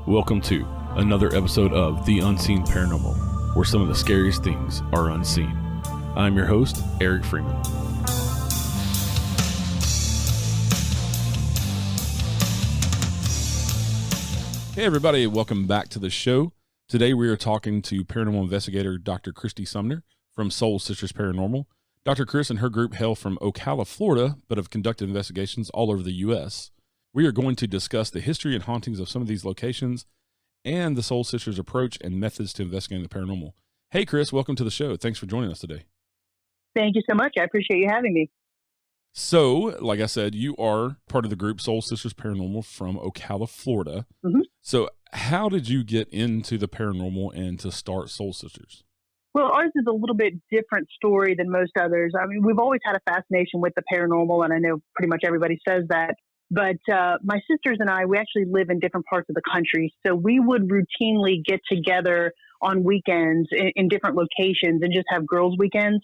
Welcome to another episode of The Unseen Paranormal, where some of the scariest things are unseen. I'm your host, Eric Freeman. Hey everybody, welcome back to the show. Today we are talking to paranormal investigator Dr. Kristy Sumner from Soul Sisters Paranormal. Dr. Chris and her group hail from Ocala, Florida, but have conducted investigations all over the U.S. We are going to discuss the history and hauntings of some of these locations and the Soul Sisters' approach and methods to investigating the paranormal. Hey, Chris, welcome to the show. Thanks for joining us today. Thank you so much. I appreciate you having me. So, like I said, you are part of the group Soul Sisters Paranormal from Ocala, Florida. Mm-hmm. So how did you get into the paranormal and to start Soul Sisters? Well, ours is a little bit different story than most others. I mean, we've always had a fascination with the paranormal, and I know pretty much everybody says that. But my sisters and I, we actually live in different parts of the country. So we would routinely get together on weekends in different locations and just have girls' weekends.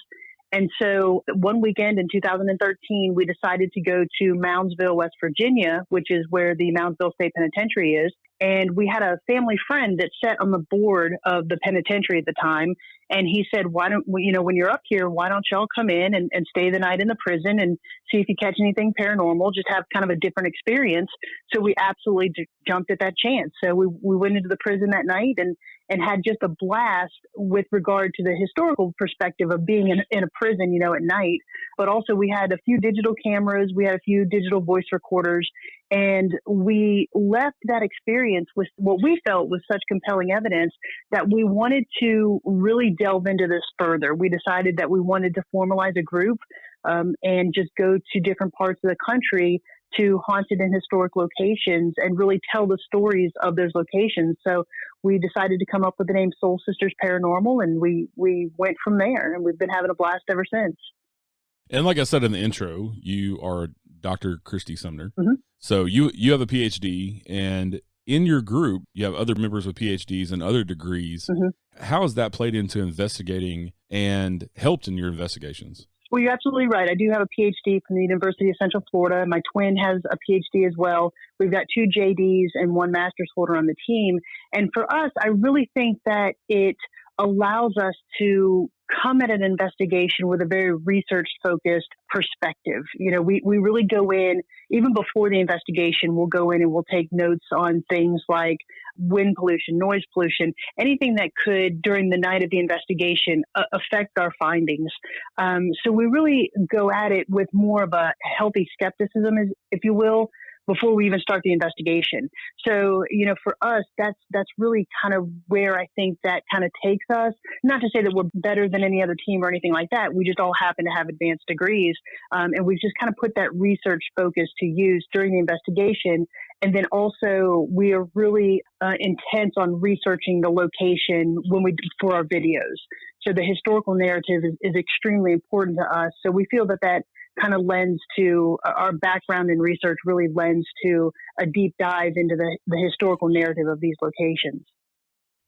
And so one weekend in 2013, we decided to go to Moundsville, West Virginia, which is where the Moundsville State Penitentiary is. And we had a family friend that sat on the board of the penitentiary at the time. And he said, why don't we, when you're up here, why don't y'all come in and stay the night in the prison and see if you catch anything paranormal, just have kind of a different experience. So we absolutely jumped at that chance. So we went into the prison that night and had just a blast with regard to the historical perspective of being in a prison, at night. But also we had a few digital cameras, we had a few digital voice recorders, and we left that experience with what we felt was such compelling evidence that we wanted to really delve into this further. We decided that we wanted to formalize a group and just go to different parts of the country to haunted and historic locations and really tell the stories of those locations. So we decided to come up with the name Soul Sisters Paranormal, and we went from there, and we've been having a blast ever since. And like I said in the intro, you are Dr. Kristy Sumner. Mm-hmm. So you have a PhD, and in your group, you have other members with PhDs and other degrees. Mm-hmm. How has that played into investigating and helped in your investigations? Well, you're absolutely right. I do have a PhD from the University of Central Florida. My twin has a PhD as well. We've got 2 JDs and 1 master's holder on the team. And for us, I really think that it allows us to come at an investigation with a very research-focused perspective. We really go in, even before the investigation, we'll go in and we'll take notes on things like wind pollution, noise pollution, anything that could, during the night of the investigation, affect our findings. So we really go at it with more of a healthy skepticism, if you will, before we even start the investigation. So, for us, that's really kind of where I think that kind of takes us. Not to say that we're better than any other team or anything like that. We just all happen to have advanced degrees. And we've just kind of put that research focus to use during the investigation. And then also we are really intense on researching the location for our videos. So the historical narrative is extremely important to us. So we feel that kind of lends to our background in research, really lends to a deep dive into the historical narrative of these locations.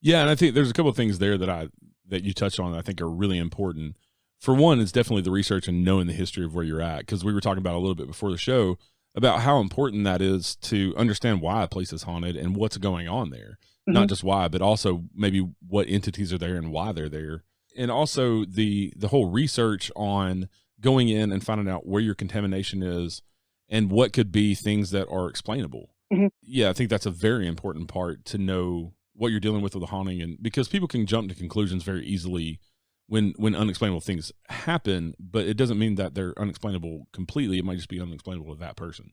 Yeah, and I think there's a couple of things there that you touched on that I think are really important. For one, it's definitely the research and knowing the history of where you're at, because we were talking about a little bit before the show about how important that is to understand why a place is haunted and what's going on there. Mm-hmm. Not just why, but also maybe what entities are there and why they're there. And also the whole research on going in and finding out where your contamination is and what could be things that are explainable. Mm-hmm. Yeah, I think that's a very important part to know what you're dealing with a haunting, and because people can jump to conclusions very easily when unexplainable things happen, but it doesn't mean that they're unexplainable completely. It might just be unexplainable to that person.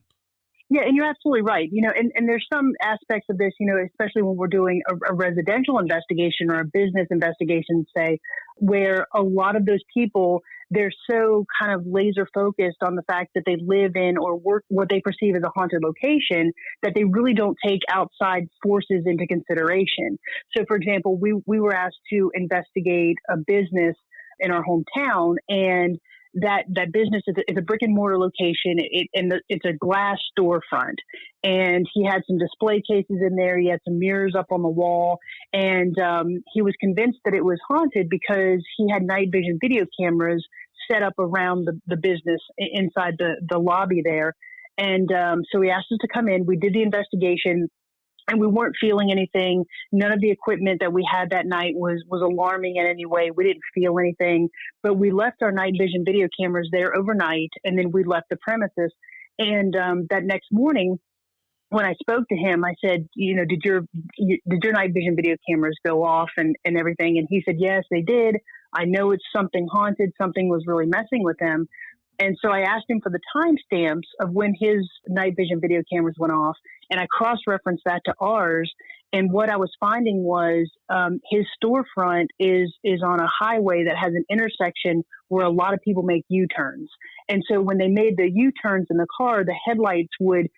Yeah, and you're absolutely right. And there's some aspects of this, especially when we're doing a residential investigation or a business investigation, say, where a lot of those people, they're so kind of laser focused on the fact that they live in or work what they perceive as a haunted location that they really don't take outside forces into consideration. So, for example, we were asked to investigate a business in our hometown, and that business is a brick and mortar location. It's a glass storefront, and he had some display cases in there. He had some mirrors up on the wall, and he was convinced that it was haunted because he had night vision video cameras set up around the business inside the lobby there. And so he asked us to come in. We did the investigation. and we weren't feeling anything. None of the equipment that we had that night was alarming in any way. We didn't feel anything, but we left our night vision video cameras there overnight, and then we left the premises. And that next morning, when I spoke to him, I said, did your night vision video cameras go off and everything? And he said, yes, they did. I know it's something haunted. Something was really messing with them. And so I asked him for the timestamps of when his night vision video cameras went off, and I cross-referenced that to ours. And what I was finding was his storefront is on a highway that has an intersection where a lot of people make U-turns. And so when they made the U-turns in the car, the headlights would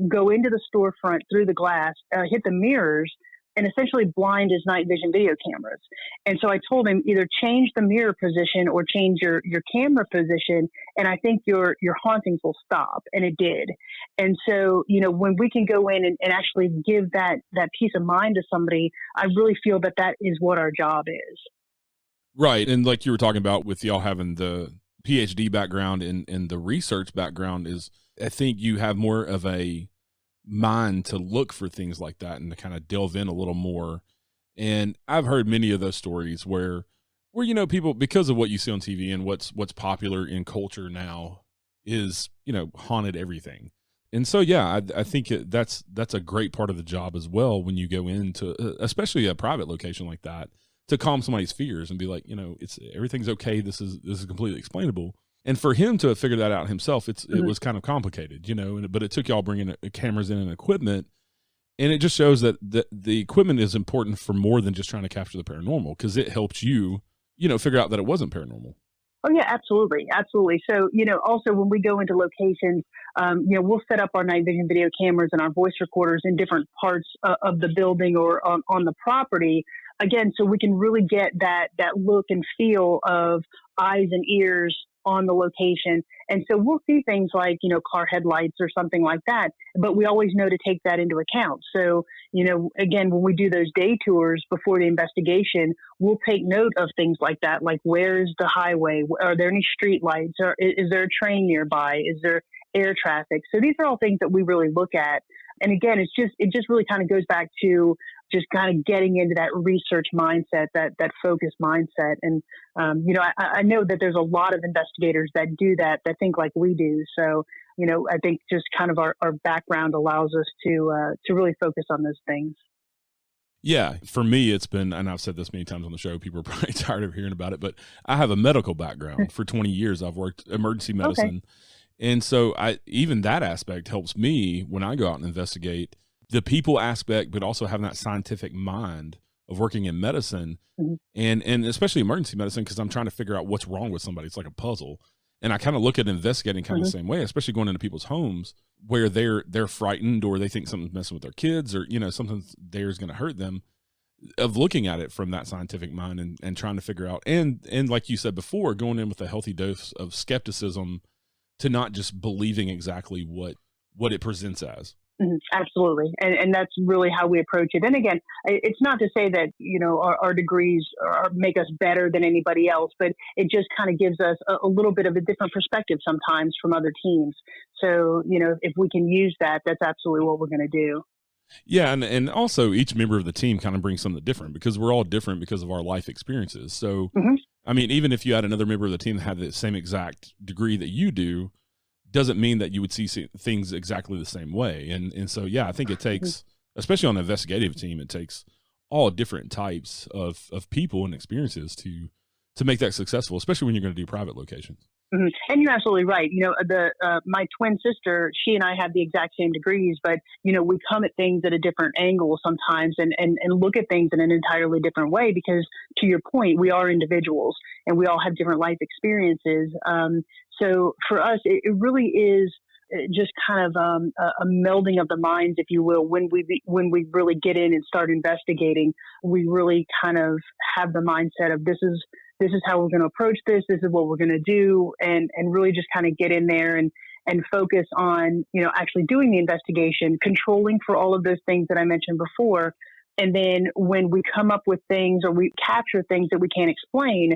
go into the storefront through the glass, hit the mirrors, and essentially blind his night vision video cameras. And so I told him, either change the mirror position or change your camera position, and I think your hauntings will stop. And it did. And so, when we can go in and actually give that peace of mind to somebody, I really feel that is what our job is. Right. And like you were talking about with y'all having the PhD background and the research background, is I think you have more of a mind to look for things like that and to kind of delve in a little more. And I've heard many of those stories where people, because of what you see on TV and what's popular in culture now, is haunted everything. And so I think that's a great part of the job as well, when you go into especially a private location like that, to calm somebody's fears and be like, it's everything's okay, this is completely explainable. And for him to have figured that out himself, it was kind of complicated, but it took y'all bringing cameras in and equipment. And it just shows that the equipment is important for more than just trying to capture the paranormal, because it helped you, figure out that it wasn't paranormal. Oh, yeah, absolutely. Absolutely. So, also when we go into locations, we'll set up our night vision video cameras and our voice recorders in different parts of the building or on the property. Again, so we can really get that look and feel of eyes and ears on the location. And so we'll see things like, car headlights or something like that, but we always know to take that into account. So, again, when we do those day tours before the investigation, we'll take note of things like that, like where's the highway? Are there any street lights? Or is there a train nearby? Is there air traffic? So these are all things that we really look at. And again, it just really kind of goes back to just kind of getting into that research mindset, that focused mindset. And, I know that there's a lot of investigators that do that think like we do. So, I think just kind of our background allows us to really focus on those things. Yeah. For me, it's been, and I've said this many times on the show, people are probably tired of hearing about it, but I have a medical background. For 20 years. I've worked emergency medicine. Okay. And so even that aspect helps me when I go out and investigate, the people aspect, but also having that scientific mind of working in medicine. Mm-hmm. and especially emergency medicine, because I'm trying to figure out what's wrong with somebody. It's like a puzzle. And I kind of look at investigating kind of the same way, especially going into people's homes where they're frightened, or they think something's messing with their kids, or, something there's going to hurt them, of looking at it from that scientific mind and trying to figure out. And like you said before, going in with a healthy dose of skepticism, to not just believing exactly what it presents as. Mm-hmm. Absolutely. And that's really how we approach it. And again, it's not to say that, our degrees make us better than anybody else, but it just kind of gives us a little bit of a different perspective sometimes from other teams. So, if we can use that, that's absolutely what we're going to do. Yeah. And also each member of the team kind of brings something different, because we're all different because of our life experiences. So, I mean, even if you had another member of the team that had the same exact degree that you do, doesn't mean that you would see things exactly the same way. And so, I think it takes, especially on the investigative team, it takes all different types of people and experiences to make that successful, especially when you're going to do private locations. Mm-hmm. And you're absolutely right. My twin sister, she and I have the exact same degrees, but, we come at things at a different angle sometimes and look at things in an entirely different way, because to your point, we are individuals and we all have different life experiences. So for us, it really is just kind of a melding of the minds, if you will. When we really get in and start investigating, we really kind of have the mindset of this is how we're going to approach this. This is what we're going to do, and really just kind of get in there and focus on, actually doing the investigation, controlling for all of those things that I mentioned before. And then when we come up with things or we capture things that we can't explain,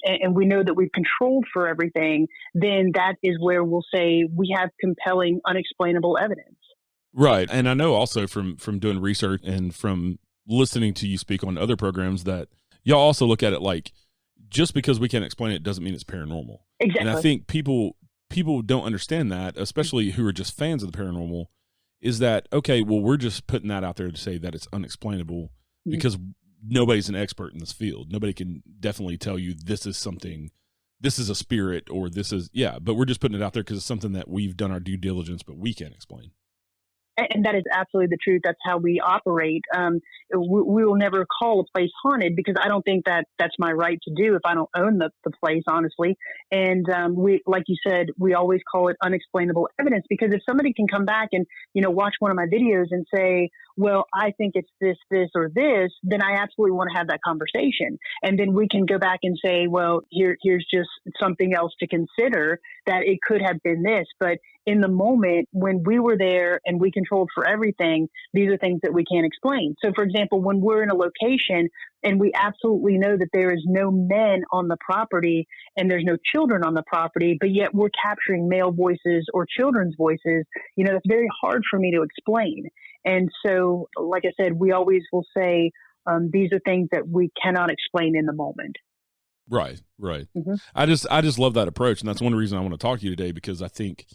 and we know that we've controlled for everything, then that is where we'll say we have compelling, unexplainable evidence. Right. And I know also from doing research and from listening to you speak on other programs that y'all also look at it like just because we can't explain it doesn't mean it's paranormal. And I Exactly. think people don't understand that, especially who are just fans of the paranormal, is that okay, well, we're just putting that out there to say that it's unexplainable Mhm. because nobody's an expert in this field. Nobody can definitely tell you this is something, this is a spirit, or this is, yeah, but we're just putting it out there because it's something that we've done our due diligence, but we can't explain. And that is absolutely the truth. That's how we operate. We will never call a place haunted because I don't think that that's my right to do if I don't own the place, honestly. And we, like you said, we always call it unexplainable evidence because if somebody can come back and, watch one of my videos and say, well, I think it's this, this, or this, then I absolutely want to have that conversation. And then we can go back and say, well, here's just something else to consider, that it could have been this. But in the moment when we were there and we controlled for everything, these are things that we can't explain. So, for example, when we're in a location and we absolutely know that there is no men on the property and there's no children on the property, but yet we're capturing male voices or children's voices, that's very hard for me to explain. And so, like I said, we always will say, these are things that we cannot explain in the moment. Right, right. Mm-hmm. I just love that approach, and that's one reason I want to talk to you today because I think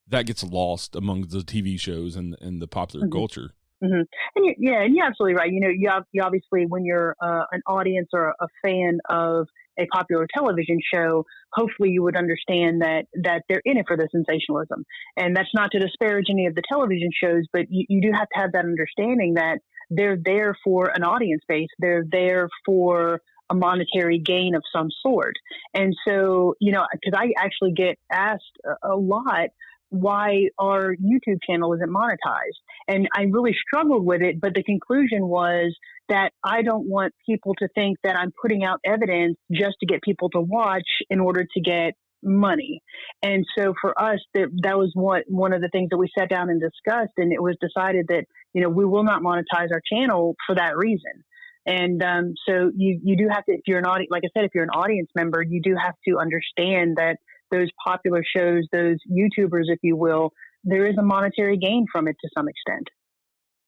that gets lost among the TV shows and the popular Mm-hmm. culture. Mm-hmm. And you're absolutely right. You obviously, when you're an audience or a fan of a popular television show, hopefully you would understand that they're in it for the sensationalism. And that's not to disparage any of the television shows, but you do have to have that understanding that they're there for an audience base. They're there for a monetary gain of some sort. And so, because I actually get asked a lot why our YouTube channel isn't monetized. And I really struggled with it, but the conclusion was that I don't want people to think that I'm putting out evidence just to get people to watch in order to get money. And so for us, that was one of the things that we sat down and discussed, and it was decided that, we will not monetize our channel for that reason. And so you do have to, if you're an audience, like I said, if you're an audience member, you do have to understand that those popular shows, those YouTubers, if you will, there is a monetary gain from it to some extent.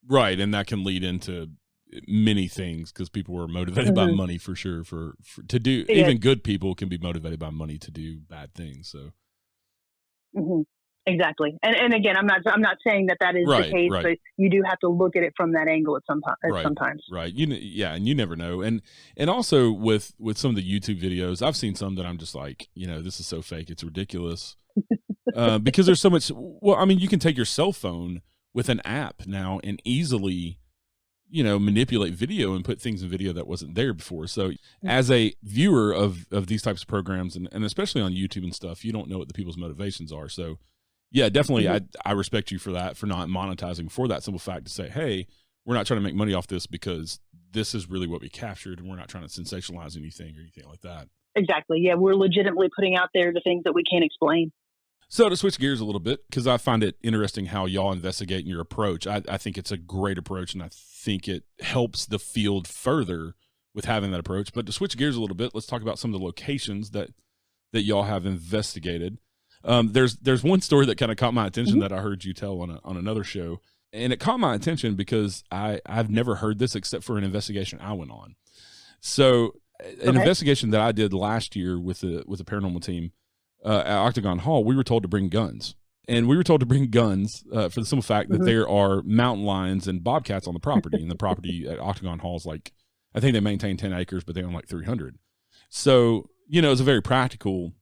Right, and that can lead into many things because people are motivated by money for sure. For to do, even good people can be motivated by money to do bad things. So. Exactly. And again, I'm not saying that is the case, but you do have to look at it from that angle sometimes. Right. And you never know. And also with some of the YouTube videos, I've seen some that I'm just like, this is so fake. It's ridiculous. Because there's so much, well, I mean, you can take your cell phone with an app now and easily, manipulate video and put things in video that wasn't there before. So as a viewer of these types of programs and especially on YouTube and stuff, you don't know what the people's motivations are. So yeah, definitely. I respect you for that, for not monetizing for that simple fact to say, hey, we're not trying to make money off this because this is really what we captured and we're not trying to sensationalize anything or anything like that. Exactly. Yeah, we're legitimately putting out there the things that we can't explain. So to switch gears a little bit, because I find it interesting how y'all investigate in your approach. I think it's a great approach and I think it helps the field further with having that approach. But to switch gears a little bit, let's talk about some of the locations that y'all have investigated. There's one story that kind of caught my attention that I heard you tell on another show, and it caught my attention because I've never heard this except for an investigation I went on. So an investigation that I did last year with the paranormal team at Octagon Hall, we were told to bring guns, and we were told to bring guns for the simple fact that there are mountain lions and bobcats on the property, and the property at Octagon Hall is like, I think they maintain 10 acres, but they own like 300. So it's very practical.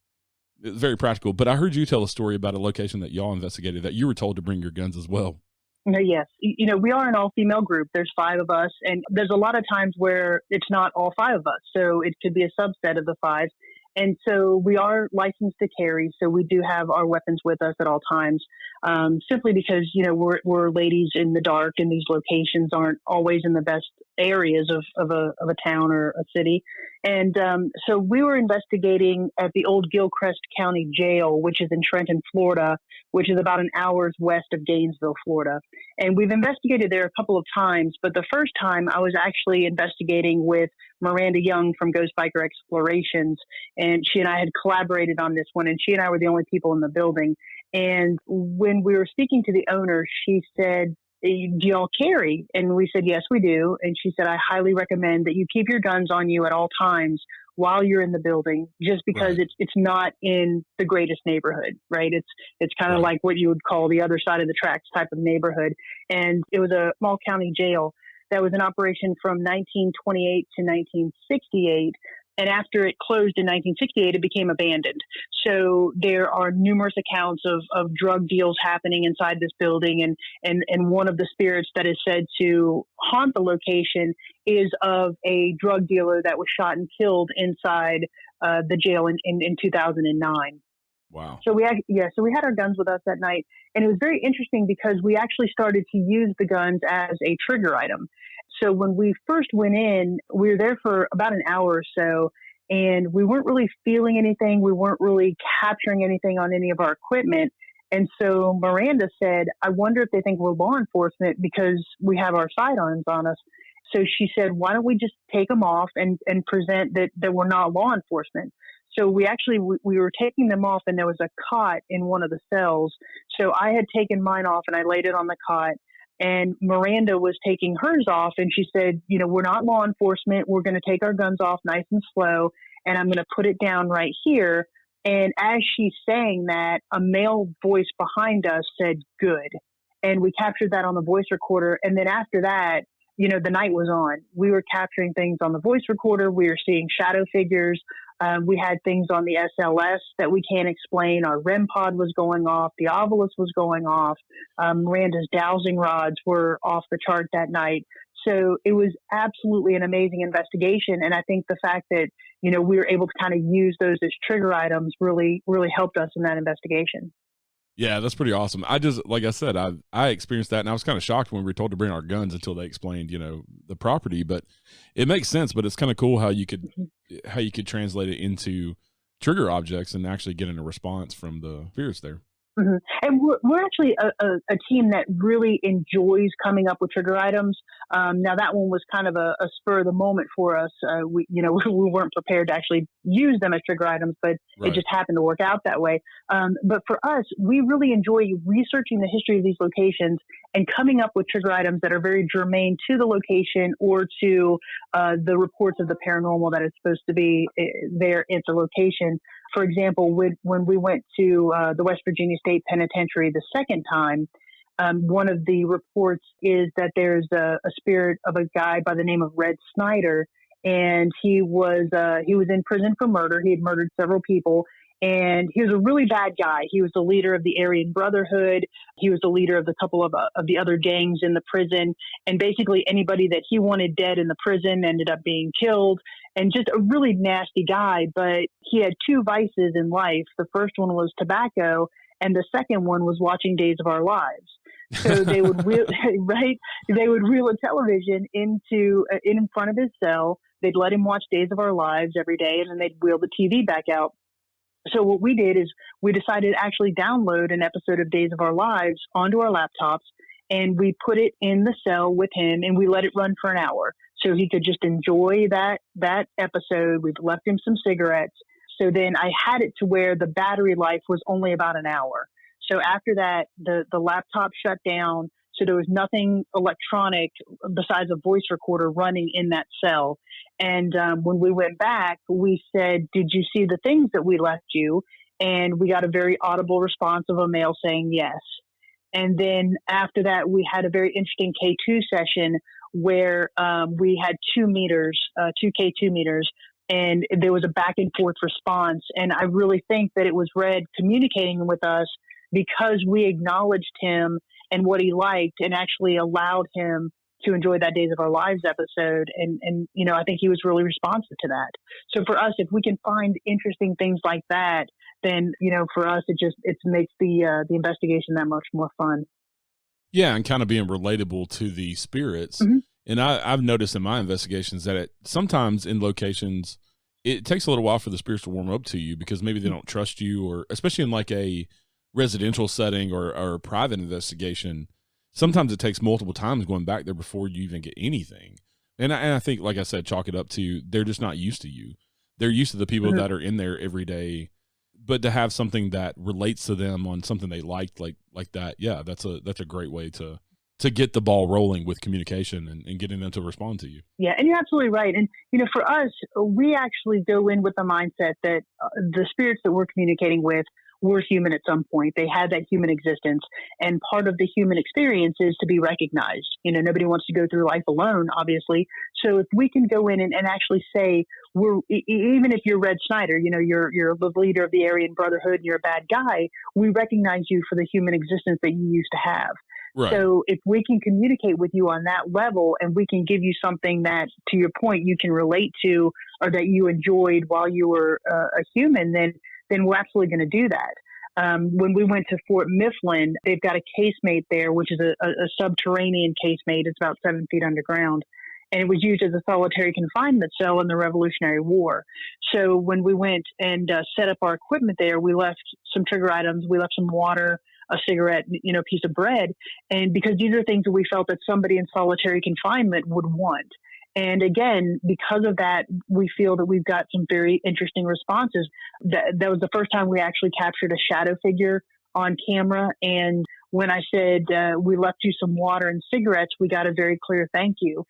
But I heard you tell a story about a location that y'all investigated that you were told to bring your guns as well. Yes. We are an all-female group. There's 5 of us, and there's a lot of times where it's not all 5 of us. So it could be a subset of the 5. And so we are licensed to carry. So we do have our weapons with us at all times, simply because, we're ladies in the dark and these locations aren't always in the best areas of a town or a city. And so we were investigating at the old Gilchrist County Jail, which is in Trenton, Florida, which is about an hour's west of Gainesville, Florida. And we've investigated there a couple of times, but the first time I was actually investigating with Miranda Young from Ghost Biker Explorations, and she and I had collaborated on this one, and she and I were the only people in the building. And when we were speaking to the owner, she said, do y'all carry? And we said, yes, we do. And she said, I highly recommend that you keep your guns on you at all times while you're in the building, just because it's not in the greatest neighborhood, right? It's kind of like what you would call the other side of the tracks type of neighborhood. And it was a small county jail that was in operation from 1928 to 1968. And after it closed in 1968, it became abandoned. So there are numerous accounts of drug deals happening inside this building. And one of the spirits that is said to haunt the location is of a drug dealer that was shot and killed inside the jail in 2009. Wow. So we had our guns with us that night. And it was very interesting because we actually started to use the guns as a trigger item. So when we first went in, we were there for about an hour or so, and we weren't really feeling anything. We weren't really capturing anything on any of our equipment. And so Miranda said, I wonder if they think we're law enforcement because we have our sidearms on us. So she said, why don't we just take them off and present that we're not law enforcement? So we were taking them off, and there was a cot in one of the cells. So I had taken mine off and I laid it on the cot. And Miranda was taking hers off, and she said, we're not law enforcement. We're going to take our guns off nice and slow, and I'm going to put it down right here. And as she's saying that, a male voice behind us said, good. And we captured that on the voice recorder. And then after that, the night was on. We were capturing things on the voice recorder. We were seeing shadow figures. We had things on the SLS that we can't explain. Our REM pod was going off. The Ovilus was going off. Miranda's dowsing rods were off the chart that night. So it was absolutely an amazing investigation. And I think the fact that, we were able to kind of use those as trigger items really, really helped us in that investigation. Yeah, that's pretty awesome. Like I said, I experienced that, and I was kind of shocked when we were told to bring our guns until they explained, the property. But it makes sense. But it's kind of cool how you could translate it into trigger objects and actually getting a response from the spirits there. Mm-hmm. And we're actually a team that really enjoys coming up with trigger items. Now that one was kind of a spur of the moment for us. We weren't prepared to actually use them as trigger items, but it just happened to work out that way. But for us, we really enjoy researching the history of these locations and coming up with trigger items that are very germane to the location or to the reports of the paranormal that is supposed to be there at the location. For example, when we went to the West Virginia State Penitentiary the second time, one of the reports is that there's a spirit of a guy by the name of Red Snyder, and he was in prison for murder. He had murdered several people, and he was a really bad guy. He was the leader of the Aryan Brotherhood. He was the leader of a couple of the other gangs in the prison, and basically anybody that he wanted dead in the prison ended up being killed. And just a really nasty guy, but he had two vices in life. The first one was tobacco, and the second one was watching Days of Our Lives. So they would they would reel a television in front of his cell. They'd let him watch Days of Our Lives every day, and then they'd wheel the TV back out. So what we did is we decided to actually download an episode of Days of Our Lives onto our laptops, and we put it in the cell with him, and we let it run for an hour. So he could just enjoy that episode. We've left him some cigarettes. So then I had it to where the battery life was only about an hour. So after that, the laptop shut down. So there was nothing electronic besides a voice recorder running in that cell. And when we went back, we said, did you see the things that we left you? And we got a very audible response of a male saying yes. And then after that, we had a very interesting K2 session where we had 2 K2 meters, and there was a back and forth response. And I really think that it was Red communicating with us because we acknowledged him and what he liked and actually allowed him to enjoy that Days of Our Lives episode. And I think he was really responsive to that. So for us, if we can find interesting things like that, then, for us, it makes the investigation that much more fun. Yeah, and kind of being relatable to the spirits. Mm-hmm. And I've noticed in my investigations that sometimes in locations, it takes a little while for the spirits to warm up to you because maybe they don't trust you, or especially in like a residential setting or a private investigation, sometimes it takes multiple times going back there before you even get anything. And I think, like I said, chalk it up to they're just not used to you. They're used to the people mm-hmm. that are in there every day. but to have something that relates to them on something they liked, like that, yeah, that's a great way to get the ball rolling with communication and getting them to respond to you. Yeah, and you're absolutely right. And, for us, we actually go in with the mindset that the spirits that we're communicating with were human at some point. They had that human existence. And part of the human experience is to be recognized. Nobody wants to go through life alone, obviously. So if we can go in and actually say, even if you're Red Snyder, you're the leader of the Aryan Brotherhood and you're a bad guy, we recognize you for the human existence that you used to have. Right. So if we can communicate with you on that level and we can give you something that, to your point, you can relate to or that you enjoyed while you were a human, then we're absolutely going to do that. When we went to Fort Mifflin, they've got a casemate there, which is a subterranean casemate. It's about 7 feet underground. And it was used as a solitary confinement cell in the Revolutionary War. So when we went and set up our equipment there, we left some trigger items. We left some water, a cigarette, a piece of bread. And because these are things that we felt that somebody in solitary confinement would want. And again, because of that, we feel that we've got some very interesting responses. That was the first time we actually captured a shadow figure on camera. And when I said we left you some water and cigarettes, we got a very clear thank you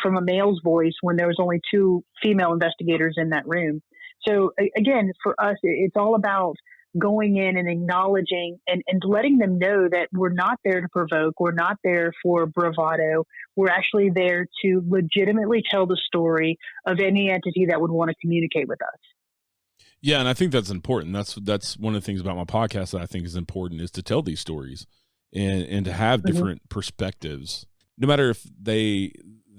from a male's voice when there was only 2 female investigators in that room. So again, for us, it's all about going in and acknowledging and letting them know that we're not there to provoke. We're not there for bravado. We're actually there to legitimately tell the story of any entity that would want to communicate with us. Yeah, and I think that's important. That's one of the things about my podcast that I think is important, is to tell these stories and to have different perspectives. No matter if they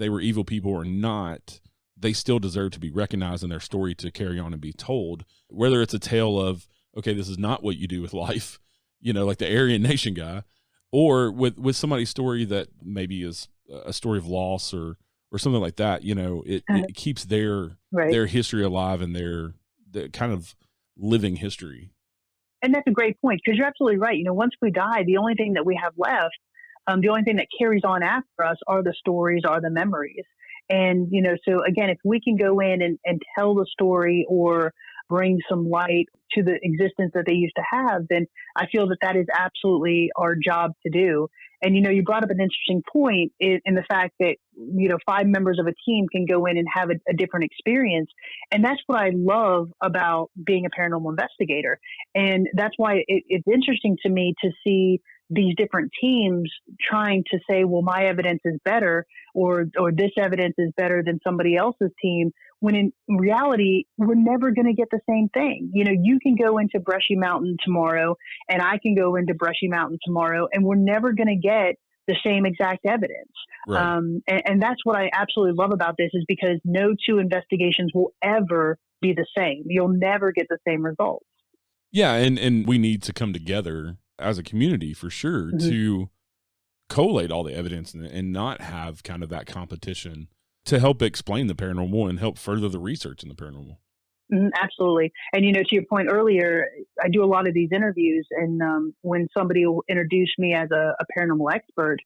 were evil people or not, they still deserve to be recognized in their story to carry on and be told. Whether it's a tale of, okay, this is not what you do with life, like the Aryan Nation guy, or with somebody's story that maybe is a story of loss or something like that. It keeps their history alive and their kind of living history. And that's a great point, because you're absolutely right. Once we die, the only thing that we have left, the only thing that carries on after us are the stories, are the memories. And, so again, if we can go in and tell the story or bring some light to the existence that they used to have, then I feel that is absolutely our job to do. And, you brought up an interesting point in the fact that, 5 members of a team can go in and have a different experience. And that's what I love about being a paranormal investigator. And that's why it's interesting to me to see these different teams trying to say, well, my evidence is better, or this evidence is better than somebody else's team, when in reality, we're never going to get the same thing. You can go into Brushy Mountain tomorrow and I can go into Brushy Mountain tomorrow, and we're never going to get the same exact evidence. Right. And that's what I absolutely love about this, is because no 2 investigations will ever be the same. You'll never get the same results. Yeah. And we need to come together as a community for sure to collate all the evidence and not have kind of that competition to help explain the paranormal and help further the research in the paranormal. Absolutely. And, to your point earlier, I do a lot of these interviews, and when somebody will introduce me as a paranormal expert,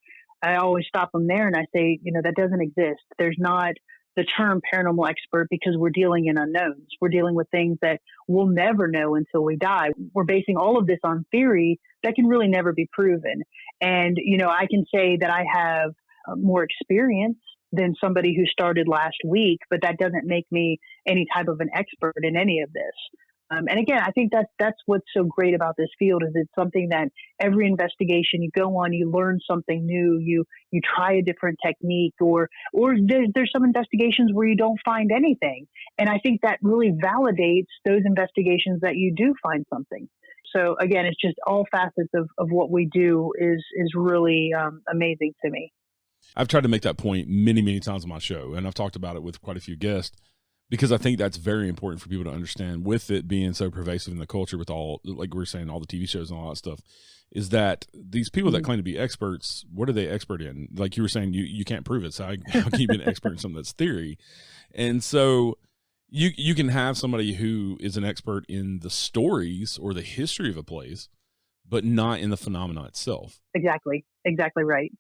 I always stop them there and I say, that doesn't exist. There's not the term paranormal expert, because we're dealing in unknowns. We're dealing with things that we'll never know until we die. We're basing all of this on theory that can really never be proven. And, I can say that I have more experience than somebody who started last week, but that doesn't make me any type of an expert in any of this. And again, I think that's what's so great about this field, is it's something that every investigation you go on, you learn something new, you try a different technique, or there's some investigations where you don't find anything. And I think that really validates those investigations that you do find something. So again, it's just all facets of what we do is really amazing to me. I've tried to make that point many, many times on my show, and I've talked about it with quite a few guests, because I think that's very important for people to understand, with it being so pervasive in the culture, with all, like we were saying, all the TV shows and all that stuff, is that these people that claim to be experts, what are they expert in? Like you were saying, you can't prove it. So how can you be an expert in something that's theory? And so you can have somebody who is an expert in the stories or the history of a place, but not in the phenomena itself. Exactly right.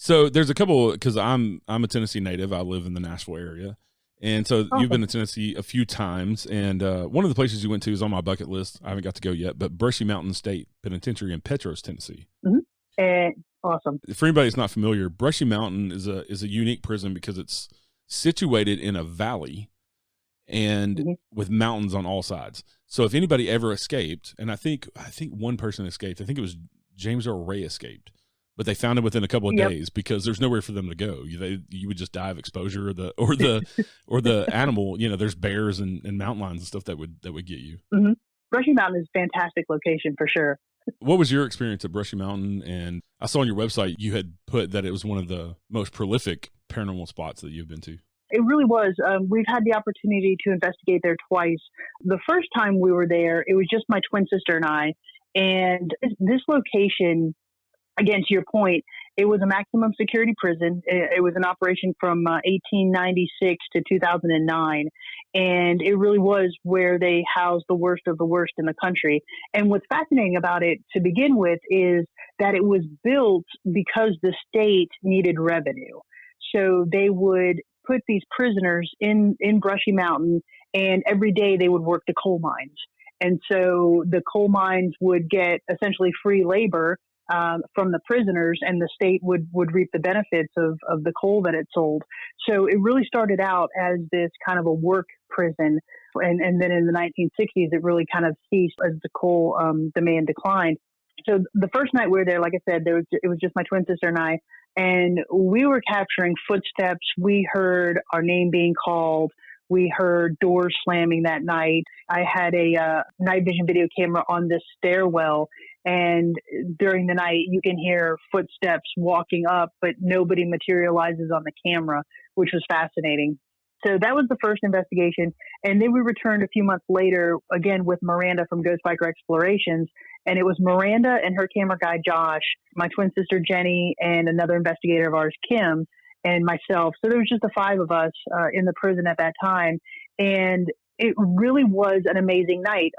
So there's a couple, because I'm a Tennessee native. I live in the Nashville area. And so Awesome. you've been to Tennessee a few times, and one of the places you went to is on my bucket list. I haven't got to go yet, but Brushy Mountain State Penitentiary in Petros, Tennessee. Awesome. For anybody that's not familiar, Brushy Mountain is a unique prison because it's situated in a valley and with mountains on all sides. So if anybody ever escaped, and I think one person escaped, I think it was James Earl Ray escaped, but they found him within a couple of days because there's nowhere for them to go. You would just die of exposure, or the animal. There's bears and mountain lions and stuff that would get you. Mm-hmm. Brushy Mountain is a fantastic location for sure. What was your experience at Brushy Mountain? And I saw on your website you had put that it was one of the most prolific paranormal spots that you've been to. It really was. We've had the opportunity to investigate there twice. The first time we were there, it was just my twin sister and I. And this location, again, to your point, it was a maximum security prison. It was an operation from 1896 to 2009. And it really was where they housed the worst of the worst in the country. And what's fascinating about it to begin with is that it was built because the state needed revenue. So they would put these prisoners in Brushy Mountain, and every day they would work the coal mines. And so the coal mines would get essentially free labor from the prisoners, and the state would reap the benefits of the coal that it sold. So it really started out as this kind of a work prison. And then in the 1960s, it really kind of ceased as the coal demand declined. So the first night we were there, like I said, it was just my twin sister and I, and we were capturing footsteps. We heard our name being called. We heard doors slamming that night. I had a night vision video camera on this stairwell, and during the night you can hear footsteps walking up, but nobody materializes on the camera, which was fascinating. So that was the first investigation. And then we returned a few months later, again with Miranda from Ghost Biker Explorations. And it was Miranda and her camera guy, Josh, my twin sister, Jenny, and another investigator of ours, Kim, and myself. So there was just the five of us in the prison at that time. And it really was an amazing night.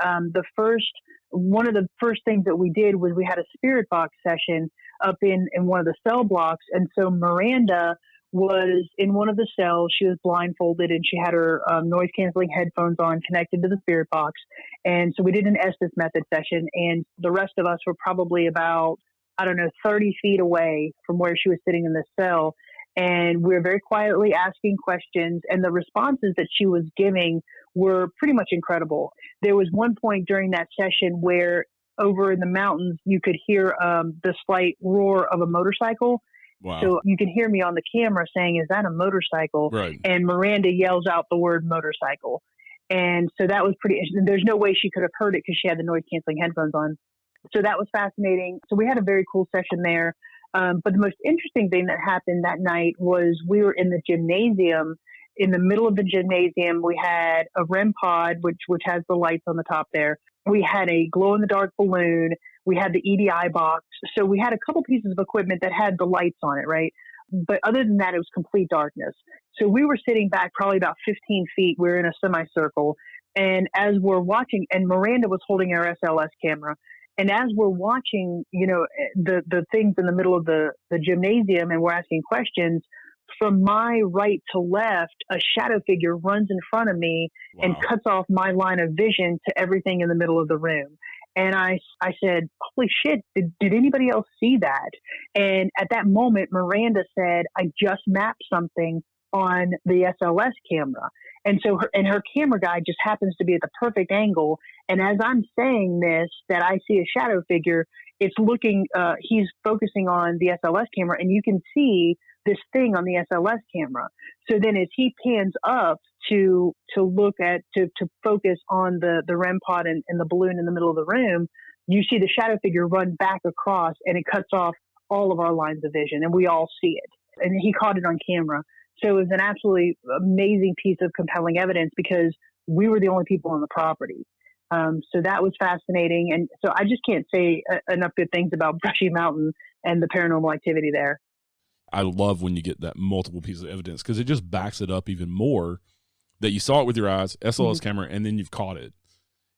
One of the first things that we did was we had a spirit box session up in one of the cell blocks. And so Miranda was in one of the cells. She was blindfolded and she had her noise canceling headphones on connected to the spirit box. And so we did an Estes method session, and the rest of us were probably about, 30 feet away from where she was sitting in the cell. And we were very quietly asking questions, and the responses that she was giving were pretty much incredible. There was one point during that session where over in the mountains, you could hear the slight roar of a motorcycle. Wow. So you can hear me on the camera saying, "Is that a motorcycle?" Right. And Miranda yells out the word motorcycle. And so that was there's no way she could have heard it because she had the noise canceling headphones on. So that was fascinating. So we had a very cool session there. But the most interesting thing that happened that night was we were in the gymnasium. In the middle of the gymnasium, we had a REM pod, which has the lights on the top there. We had a glow-in-the-dark balloon. We had the EDI box. So we had a couple pieces of equipment that had the lights on it, right? But other than that, it was complete darkness. So we were sitting back probably about 15 feet. We were in a semicircle. And as we're watching, and Miranda was holding her SLS camera. And as we're watching, the things in the middle of the gymnasium, and we're asking questions, from my right to left, a shadow figure runs in front of me and cuts off my line of vision to everything in the middle of the room. And I said, "Holy shit, did anybody else see that?" And at that moment, Miranda said, "I just mapped something on the SLS camera." And so her camera guy just happens to be at the perfect angle. And as I'm saying this, that I see a shadow figure, it's looking, he's focusing on the SLS camera, and you can see this thing on the SLS camera. So then as he pans up to look at, to focus on the REM pod and the balloon in the middle of the room, you see the shadow figure run back across, and it cuts off all of our lines of vision, and we all see it. And he caught it on camera. So it was an absolutely amazing piece of compelling evidence because we were the only people on the property. So that was fascinating. And so I just can't say enough good things about Brushy Mountain and the paranormal activity there. I love when you get that multiple pieces of evidence because it just backs it up even more that you saw it with your eyes, SLS camera, and then you've caught it.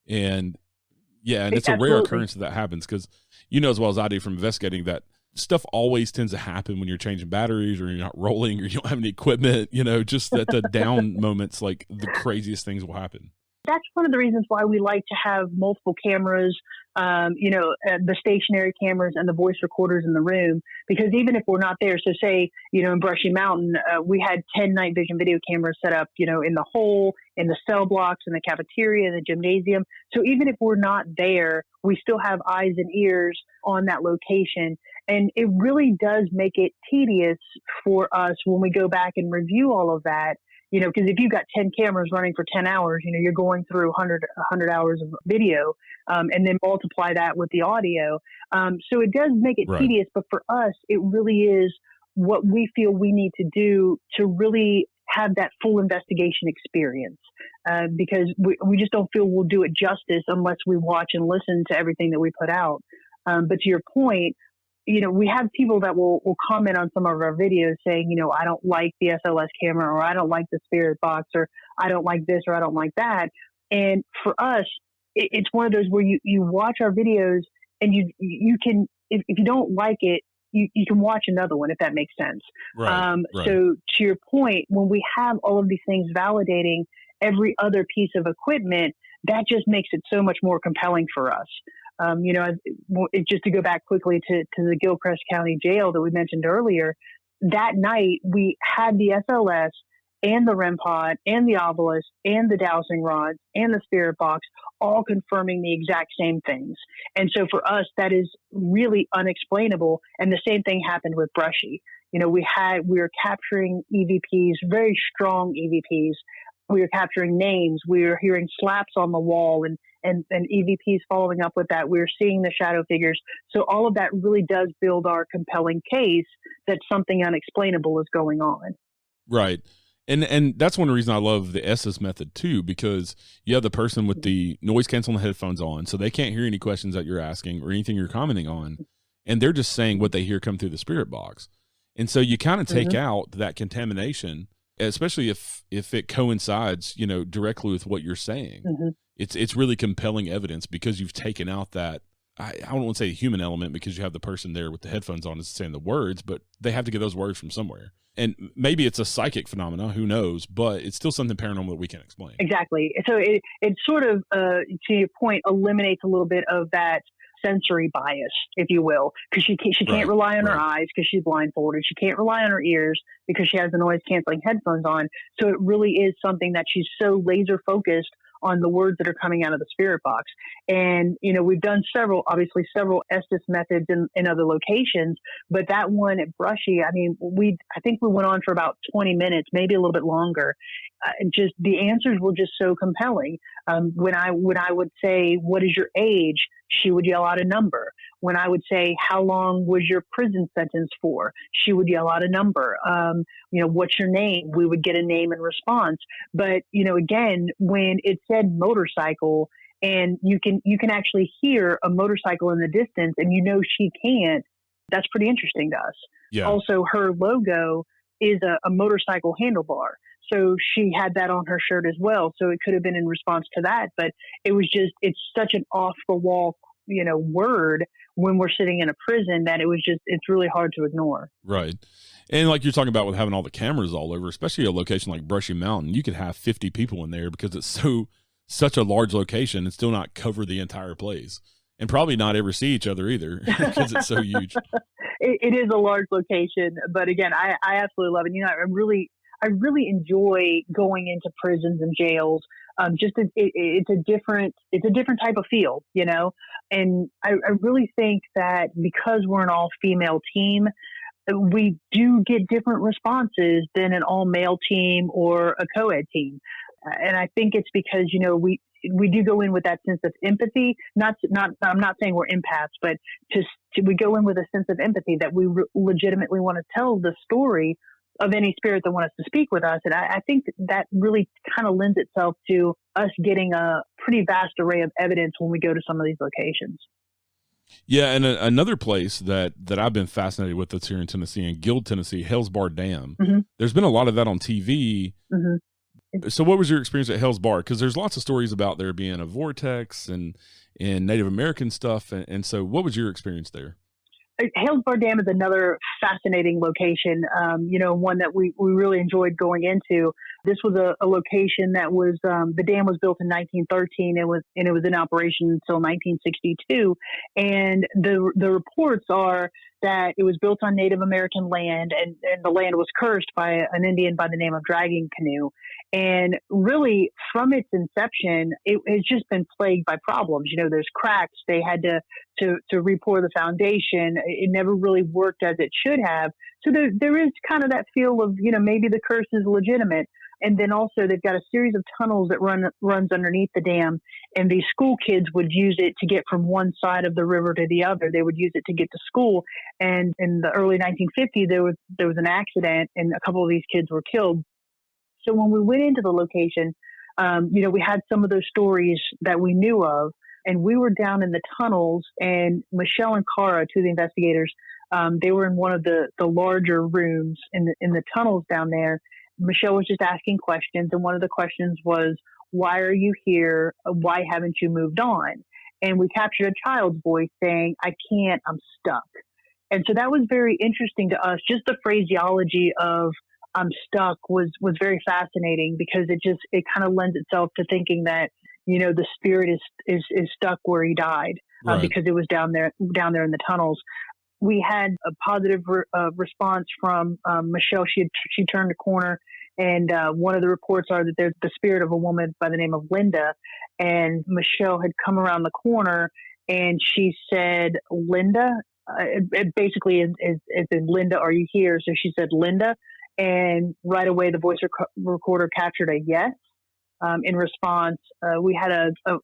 And yeah, and it's a rare occurrence that happens because you know as well as I do from investigating that stuff always tends to happen when you're changing batteries or you're not rolling or you don't have any equipment, just at the down moments, like the craziest things will happen. That's one of the reasons why we like to have multiple cameras, the stationary cameras and the voice recorders in the room, because even if we're not there, so say, in Brushy Mountain, we had 10 night vision video cameras set up, in the hole, in the cell blocks, in the cafeteria, in the gymnasium. So even if we're not there, we still have eyes and ears on that location. And it really does make it tedious for us when we go back and review all of that. Because if you've got 10 cameras running for 10 hours, you're going through 100 hours of video, and then multiply that with the audio. So it does make it tedious, but for us, it really is what we feel we need to do to really have that full investigation experience, because we just don't feel we'll do it justice unless we watch and listen to everything that we put out. But to your point, we have people that will comment on some of our videos saying, I don't like the SLS camera, or I don't like the spirit box, or I don't like this, or I don't like that. And for us, it's one of those where you watch our videos and you can, if you don't like it, you can watch another one, if that makes sense. Right. So to your point, when we have all of these things validating every other piece of equipment, that just makes it so much more compelling for us. Just to go back quickly to the Gilchrist County Jail that we mentioned earlier, that night we had the SLS and the REM pod and the obelisk and the dowsing rods and the spirit box all confirming the exact same things. And so for us, that is really unexplainable. And the same thing happened with Brushy. We were capturing EVPs, very strong EVPs. We were capturing names. We were hearing slaps on the wall and EVPs following up with that. We were seeing the shadow figures. So all of that really does build our compelling case that something unexplainable is going on. Right. And that's one reason I love the Estes method too, because you have the person with the noise canceling headphones on, so they can't hear any questions that you're asking or anything you're commenting on. And they're just saying what they hear come through the spirit box. And so you kind of take out that contamination, especially if it coincides, directly with what you're saying. It's really compelling evidence because you've taken out that, I don't want to say a human element, because you have the person there with the headphones on is saying the words, but they have to get those words from somewhere. And maybe it's a psychic phenomena, who knows, but it's still something paranormal that we can't explain. Exactly. So it sort of, to your point, eliminates a little bit of that sensory bias, if you will, because she can't rely on her eyes because she's blindfolded. She can't rely on her ears because she has the noise canceling headphones on. So it really is something that she's so laser focused on the words that are coming out of the spirit box. And, we've done several Estes methods in other locations, but that one at Brushy, I think we went on for about 20 minutes, maybe a little bit longer. Just the answers were just so compelling. When I would say, "What is your age?" she would yell out a number. When I would say, "How long was your prison sentence for?" she would yell out a number. "What's your name?" We would get a name in response. But, again, when it said motorcycle and you can actually hear a motorcycle in the distance and she can't, that's pretty interesting to us. Yeah. Also, her logo is a motorcycle handlebar. So she had that on her shirt as well. So it could have been in response to that, but it's such an off the wall, word when we're sitting in a prison that it's really hard to ignore. Right. And like you're talking about with having all the cameras all over, especially a location like Brushy Mountain, you could have 50 people in there because it's such a large location and still not cover the entire place, and probably not ever see each other either because it's so huge. It is a large location, but again, I absolutely love it. I really enjoy going into prisons and jails. It's a different type of feel, and I really think that because we're an all female team, we do get different responses than an all male team or a co-ed team. And I think it's because, we do go in with that sense of empathy. I'm not saying we're empaths, but we go in with a sense of empathy that we legitimately want to tell the story of any spirit that wants us to speak with us. And I think that really kind of lends itself to us getting a pretty vast array of evidence when we go to some of these locations. Yeah, and another place that I've been fascinated with that's here in Tennessee, in Guild, Tennessee, Hales Bar Dam. There's been a lot of that on TV. So what was your experience at Hales Bar? Because there's lots of stories about there being a vortex and Native American stuff. And so what was your experience there? Hales Bar Dam is another fascinating location, one that we really enjoyed going into. This was a location that was, the dam was built in 1913. It was in operation until 1962. And the reports are that it was built on Native American land, and the land was cursed by an Indian by the name of Dragging Canoe. And really, from its inception, it has just been plagued by problems. There's cracks. They had to re-pour the foundation. It never really worked as it should have. So there is kind of that feel of, maybe the curse is legitimate. And then also they've got a series of tunnels that runs underneath the dam, and these school kids would use it to get from one side of the river to the other. They would use it to get to school. And in the early 1950s, there was an accident, and a couple of these kids were killed. So when we went into the location, we had some of those stories that we knew of, and we were down in the tunnels, and Michelle and Cara, two of the investigators, they were in one of the larger rooms in the tunnels down there. Michelle was just asking questions, and one of the questions was, "Why are you here? Why haven't you moved on?" And we captured a child's voice saying, "I can't, I'm stuck." And so that was very interesting to us. Just the phraseology of "I'm stuck" was very fascinating, because it kind of lends itself to thinking that, the spirit is stuck where he died, Right. because it was down there in the tunnels. We had a positive response from Michelle. She turned a corner, and one of the reports are that there's the spirit of a woman by the name of Linda. And Michelle had come around the corner, and she said, "Linda." It basically is in Linda, "Are you here?" So she said, "Linda." And right away, the voice recorder captured a yes. In response, we had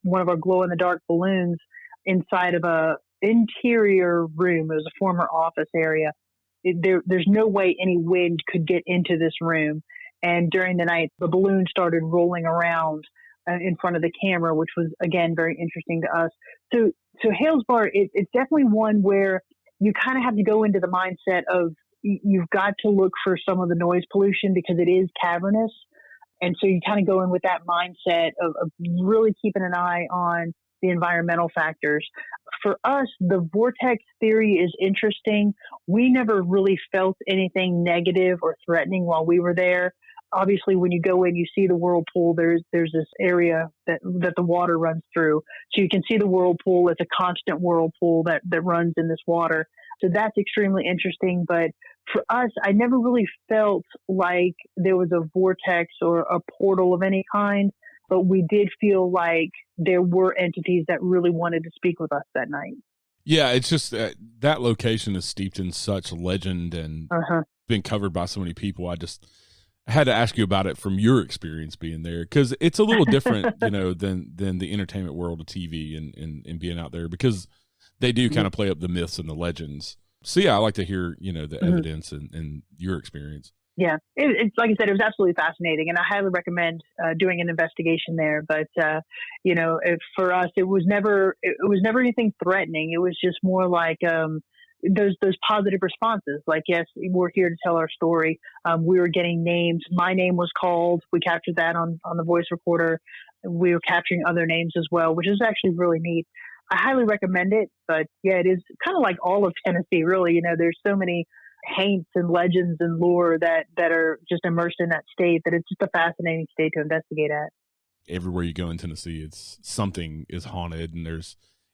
one of our glow-in-the-dark balloons inside of a interior room. It was a former office area. There's no way any wind could get into this room. And during the night, the balloon started rolling around in front of the camera, which was, again, very interesting to us. So Hales Bar, it's definitely one where you kind of have to go into the mindset of, you've got to look for some of the noise pollution, because it is cavernous. And so you kind of go in with that mindset of really keeping an eye on the environmental factors. For us, the vortex theory is interesting. We never really felt anything negative or threatening while we were there. Obviously, when you go in, you see the whirlpool. There's this area that the water runs through. So you can see the whirlpool. It's a constant whirlpool that runs in this water. So that's extremely interesting. But for us, I never really felt like there was a vortex or a portal of any kind. But we did feel like there were entities that really wanted to speak with us that night. Yeah, it's just that location is steeped in such legend and been covered by so many people. I had to ask you about it from your experience being there, because it's a little different, than the entertainment world of TV and being out there, because they do kind of play up the myths and the legends. So yeah, I like to hear, the evidence and your experience. Yeah, it's like I said, it was absolutely fascinating, and I highly recommend doing an investigation there. But for us, it was never anything threatening. It was just more like those positive responses. Like, yes, we're here to tell our story. We were getting names. My name was called. We captured that on the voice recorder. We were capturing other names as well, which is actually really neat. I highly recommend it. But yeah, it is kind of like all of Tennessee, really. There's so many haints and legends and lore that are just immersed in that state, that it's just a fascinating state to investigate at. Everywhere you go in Tennessee, it's something is haunted, and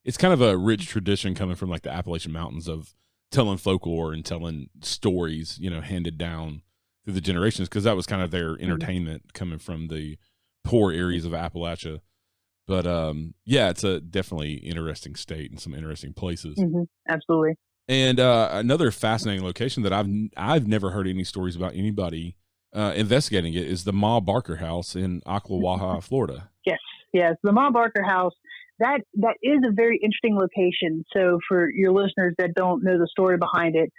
it's kind of a rich tradition coming from like the Appalachian Mountains of telling folklore and telling stories, handed down through the generations, because that was kind of their entertainment coming from the poor areas of Appalachia. But yeah, it's a definitely interesting state and some interesting places. Absolutely. And another fascinating location that I've never heard any stories about anybody investigating it is the Ma Barker House in Ocklawaha, Florida. Yes, the Ma Barker House. That is a very interesting location. So for your listeners that don't know the story behind it,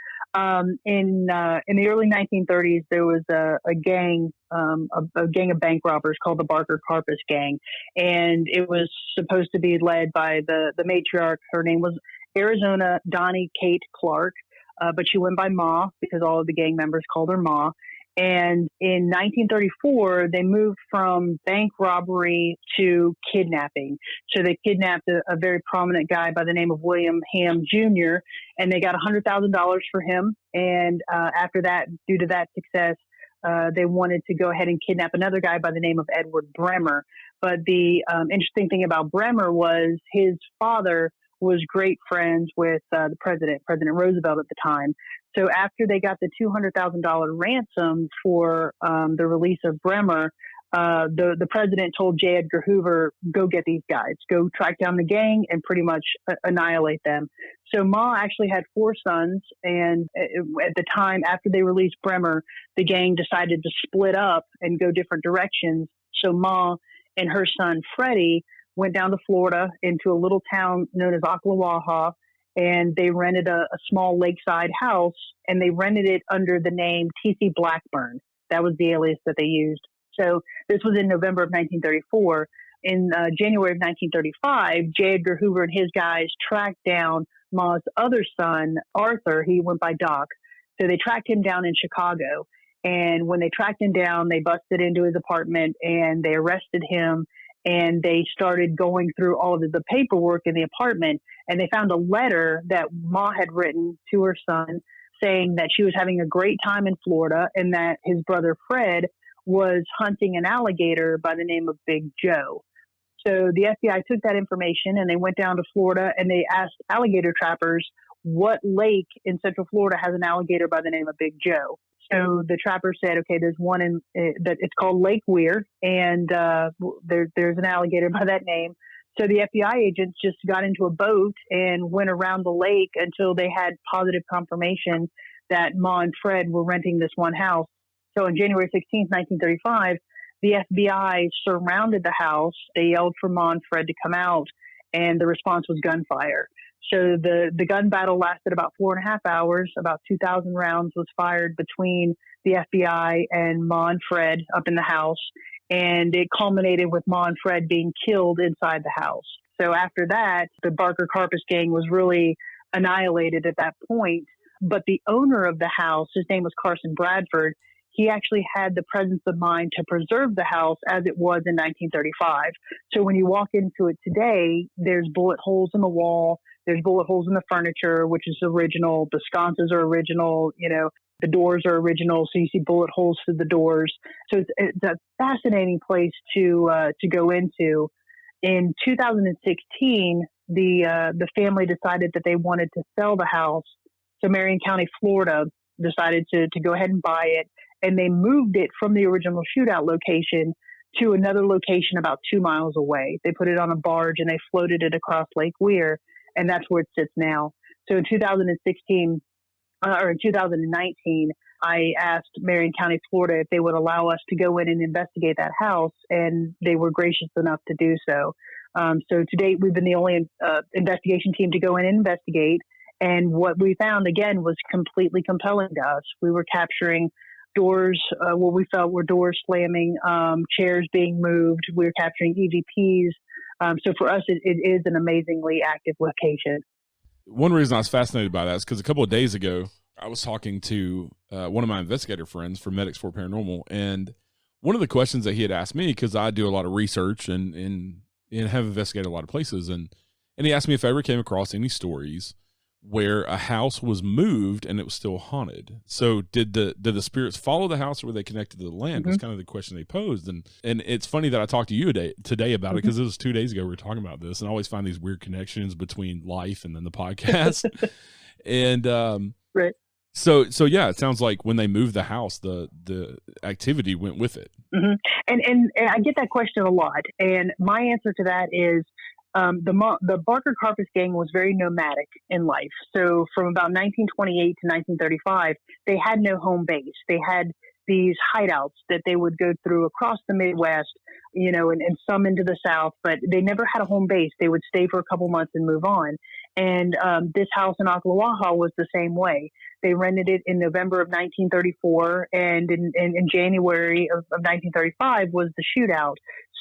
in the early 1930s, there was a gang of bank robbers called the Barker Carpus Gang, and it was supposed to be led by the matriarch. Her name was Arizona Donnie Kate Clark, but she went by Ma because all of the gang members called her Ma. And in 1934, they moved from bank robbery to kidnapping. So they kidnapped a very prominent guy by the name of William Ham Jr., and they got $100,000 for him. And after that, due to that success, they wanted to go ahead and kidnap another guy by the name of Edward Bremer. But the interesting thing about Bremer was his father was great friends with the President Roosevelt at the time. So after they got the $200,000 ransom for the release of Bremer, the president told J. Edgar Hoover, go get these guys, go track down the gang and pretty much annihilate them. So Ma actually had 4 sons. And at the time after they released Bremer, the gang decided to split up and go different directions. So Ma and her son, Freddie, went down to Florida into a little town known as Ocklawaha, and they rented a small lakeside house, and they rented it under the name T.C. Blackburn. That was the alias that they used. So this was in November of 1934. In January of 1935, J. Edgar Hoover and his guys tracked down Ma's other son, Arthur. He went by Doc. So they tracked him down in Chicago. And when they tracked him down, they busted into his apartment and they arrested him. And they started going through all of the paperwork in the apartment, and they found a letter that Ma had written to her son saying that she was having a great time in Florida and that his brother Fred was hunting an alligator by the name of Big Joe. So the FBI took that information and they went down to Florida and they asked alligator trappers what lake in Central Florida has an alligator by the name of Big Joe. So the trapper said, okay, there's one in that it's called Lake Weir, and there's an alligator by that name. So the FBI agents just got into a boat and went around the lake until they had positive confirmation that Ma and Fred were renting this one house. So on January 16th, 1935, the FBI surrounded the house. They yelled for Ma and Fred to come out, and the response was gunfire. So the gun battle lasted about 4.5 hours. About 2,000 rounds was fired between the FBI and Ma and Fred up in the house. And it culminated with Ma and Fred being killed inside the house. So after that, the Barker Karpus gang was really annihilated at that point. But the owner of the house, his name was Carson Bradford, he actually had the presence of mind to preserve the house as it was in 1935. So when you walk into it today, there's bullet holes in the wall. There's bullet holes in the furniture, which is original. The sconces are original. The doors are original. So you see bullet holes through the doors. So it's a fascinating place to go into. In 2016, the family decided that they wanted to sell the house. So Marion County, Florida, decided to go ahead and buy it. And they moved it from the original shootout location to another location about 2 miles away. They put it on a barge and they floated it across Lake Weir. And that's where it sits now. So in 2019, I asked Marion County, Florida, if they would allow us to go in and investigate that house, and they were gracious enough to do so. So to date, we've been the only investigation team to go in and investigate. And what we found, again, was completely compelling to us. We were capturing doors, what we felt were doors slamming, chairs being moved. We were capturing EVPs. So for us, it is an amazingly active location. One reason I was fascinated by that is because a couple of days ago, I was talking to one of my investigator friends from Medics for Paranormal, and one of the questions that he had asked me, because I do a lot of research and have investigated a lot of places, and he asked me if I ever came across any stories where a house was moved and it was still haunted. So did the spirits follow the house, or were they connected to the land? Was kind of the question they posed. And it's funny that I talked to you today about it, because it was 2 days ago we were talking about this, and I always find these weird connections between life and then the podcast. And right. So yeah, it sounds like when they moved the house, the activity went with it. And I get that question a lot, and my answer to that is the Barker Karpus gang was very nomadic in life. So from about 1928 to 1935, they had no home base. They had these hideouts that they would go through across the Midwest, and some into the South, but they never had a home base. They would stay for a couple months and move on. And this house in Ocklawaha was the same way. They rented it in November of 1934, and in January of 1935 was the shootout.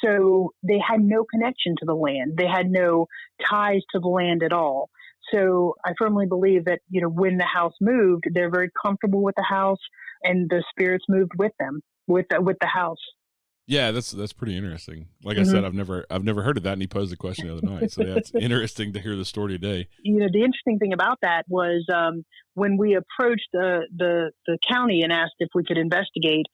So they had no connection to the land. They had no ties to the land at all. So I firmly believe that, when the house moved, they're very comfortable with the house. and the spirits moved with them, with the house. Yeah, that's pretty interesting. Like I said, I've never heard of that, and he posed the question the other night. So yeah, it's interesting to hear the story today. The interesting thing about that was when we approached the county and asked if we could investigate.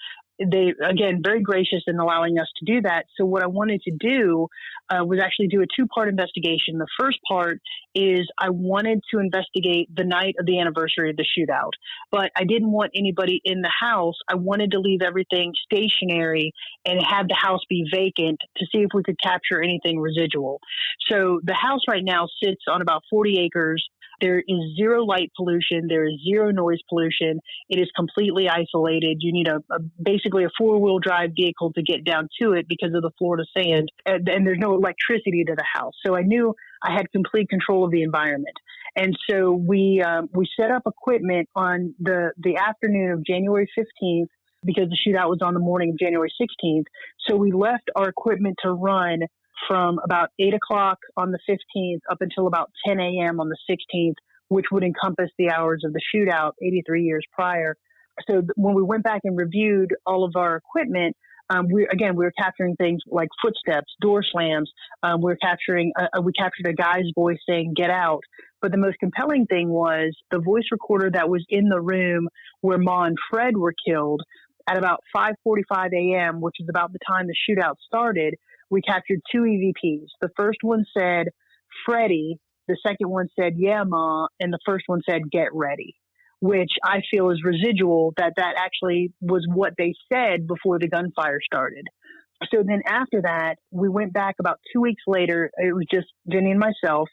They, again, very gracious in allowing us to do that. So what I wanted to do was actually do a 2-part investigation. The first part is I wanted to investigate the night of the anniversary of the shootout, but I didn't want anybody in the house. I wanted to leave everything stationary and have the house be vacant to see if we could capture anything residual. So the house right now sits on about 40 acres. There is zero light pollution. There is zero noise pollution. It is completely isolated. You need basically a 4-wheel drive vehicle to get down to it because of the Florida sand, and there's no electricity to the house. So I knew I had complete control of the environment. And so we set up equipment on the afternoon of January 15th because the shootout was on the morning of January 16th. So we left our equipment to run from about 8 o'clock on the 15th up until about 10 a.m. on the 16th, which would encompass the hours of the shootout 83 years prior. So when we went back and reviewed all of our equipment, we were capturing things like footsteps, door slams. We captured a guy's voice saying, "Get out." But the most compelling thing was the voice recorder that was in the room where Ma and Fred were killed at about 5:45 a.m., which is about the time the shootout started. We captured 2 EVPs. The first one said, "Freddie." The second one said, "Yeah, Ma." And the first one said, "Get ready," which I feel is residual, that actually was what they said before the gunfire started. So then after that, we went back about 2 weeks later. It was just Jenny and myself.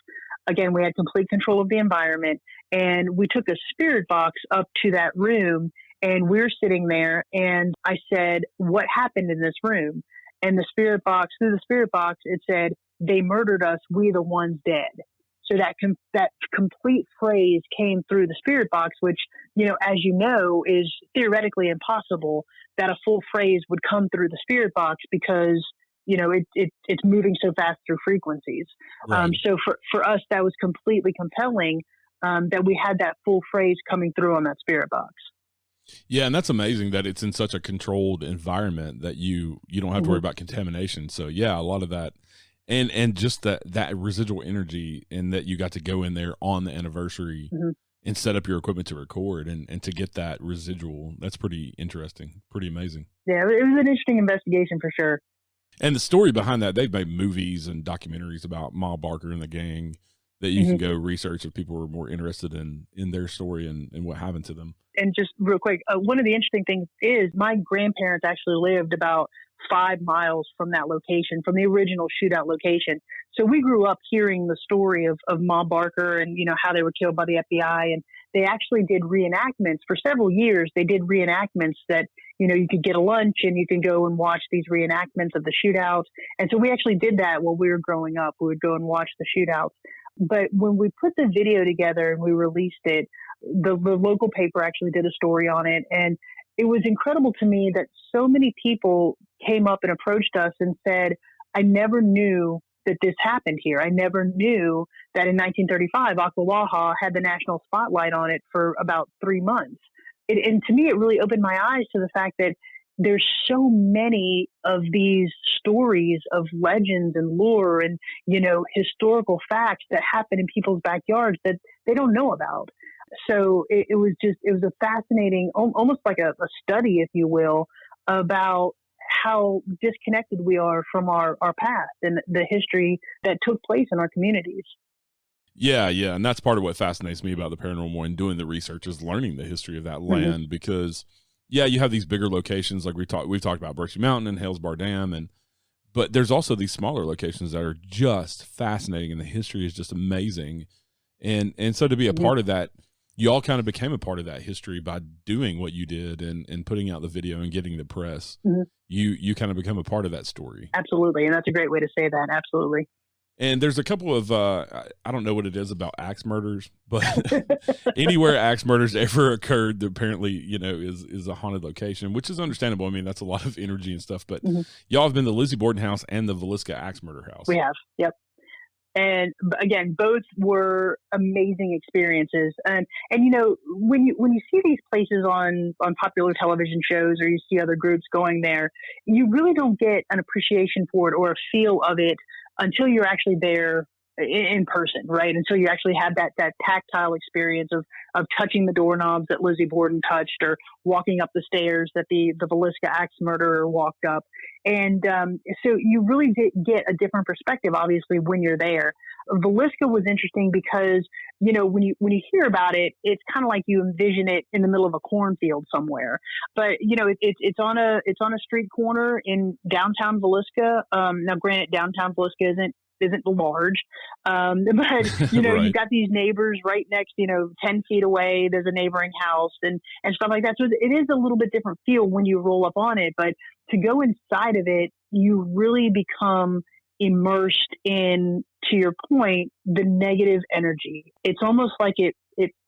Again, we had complete control of the environment, and we took a spirit box up to that room, and we're sitting there, and I said, "What happened in this room?" And through the spirit box, it said, "They murdered us. We the ones dead." So that complete phrase came through the spirit box, which, as you know, is theoretically impossible that a full phrase would come through the spirit box because, it's moving so fast through frequencies. Right. So for us, that was completely compelling that we had that full phrase coming through on that spirit box. Yeah, and that's amazing that it's in such a controlled environment that you don't have to worry about contamination. So yeah, a lot of that, and just that residual energy, and that you got to go in there on the anniversary and set up your equipment to record and to get that residual. That's pretty interesting, pretty amazing. Yeah, it was an interesting investigation for sure. And the story behind that, they've made movies and documentaries about Ma Barker and the gang that you can go research if people are more interested in their story and what happened to them. And just real quick, one of the interesting things is my grandparents actually lived about 5 miles from that location, from the original shootout location. So we grew up hearing the story of Ma Barker and, how they were killed by the FBI. And they actually did reenactments for several years. They did reenactments that, you could get a lunch and you can go and watch these reenactments of the shootouts. And so we actually did that while we were growing up. We would go and watch the shootouts. But when we put the video together and we released it, the local paper actually did a story on it. And it was incredible to me that so many people came up and approached us and said, "I never knew that this happened here. I never knew that in 1935, Ocklawaha had the national spotlight on it for about 3 months." And to me, it really opened my eyes to the fact that there's so many of these stories of legends and lore and, historical facts that happen in people's backyards that they don't know about. So it was a fascinating, almost like a study, if you will, about how disconnected we are from our past and the history that took place in our communities. Yeah. And that's part of what fascinates me about the paranormal and doing the research is learning the history of that land because, you have these bigger locations like we've talked about Brushy Mountain and Hales Bar Dam, but there's also these smaller locations that are just fascinating and the history is just amazing. And so to be a part of that, you all kind of became a part of that history by doing what you did and putting out the video and getting the press. You kind of become a part of that story. Absolutely. And that's a great way to say that. Absolutely. And there's a couple of, I don't know what it is about axe murders, but anywhere axe murders ever occurred, apparently, is a haunted location, which is understandable. I mean, that's a lot of energy and stuff, but y'all have been the Lizzie Borden House and the Villisca Axe Murder House. We have. Yep. And again, both were amazing experiences. And you know, when you see these places on popular television shows, or you see other groups going there, you really don't get an appreciation for it or a feel of it until you're actually there in person, right? Until you actually have that tactile experience of touching the doorknobs that Lizzie Borden touched, or walking up the stairs that the Villisca Axe murderer walked up. And so you really did get a different perspective, obviously, when you're there. Villisca was interesting because, you know, when you hear about it, it's kind of like you envision it in the middle of a cornfield somewhere. But you know, it's on a street corner in downtown Villisca. Now, granted, downtown Villisca isn't large, but you know, Right. you've got these neighbors right next, you know, 10 feet away. There's a neighboring house and stuff like that. So it is a little bit different feel when you roll up on it, but to go inside of it, you really become immersed in, to your point, the negative energy. It's almost like it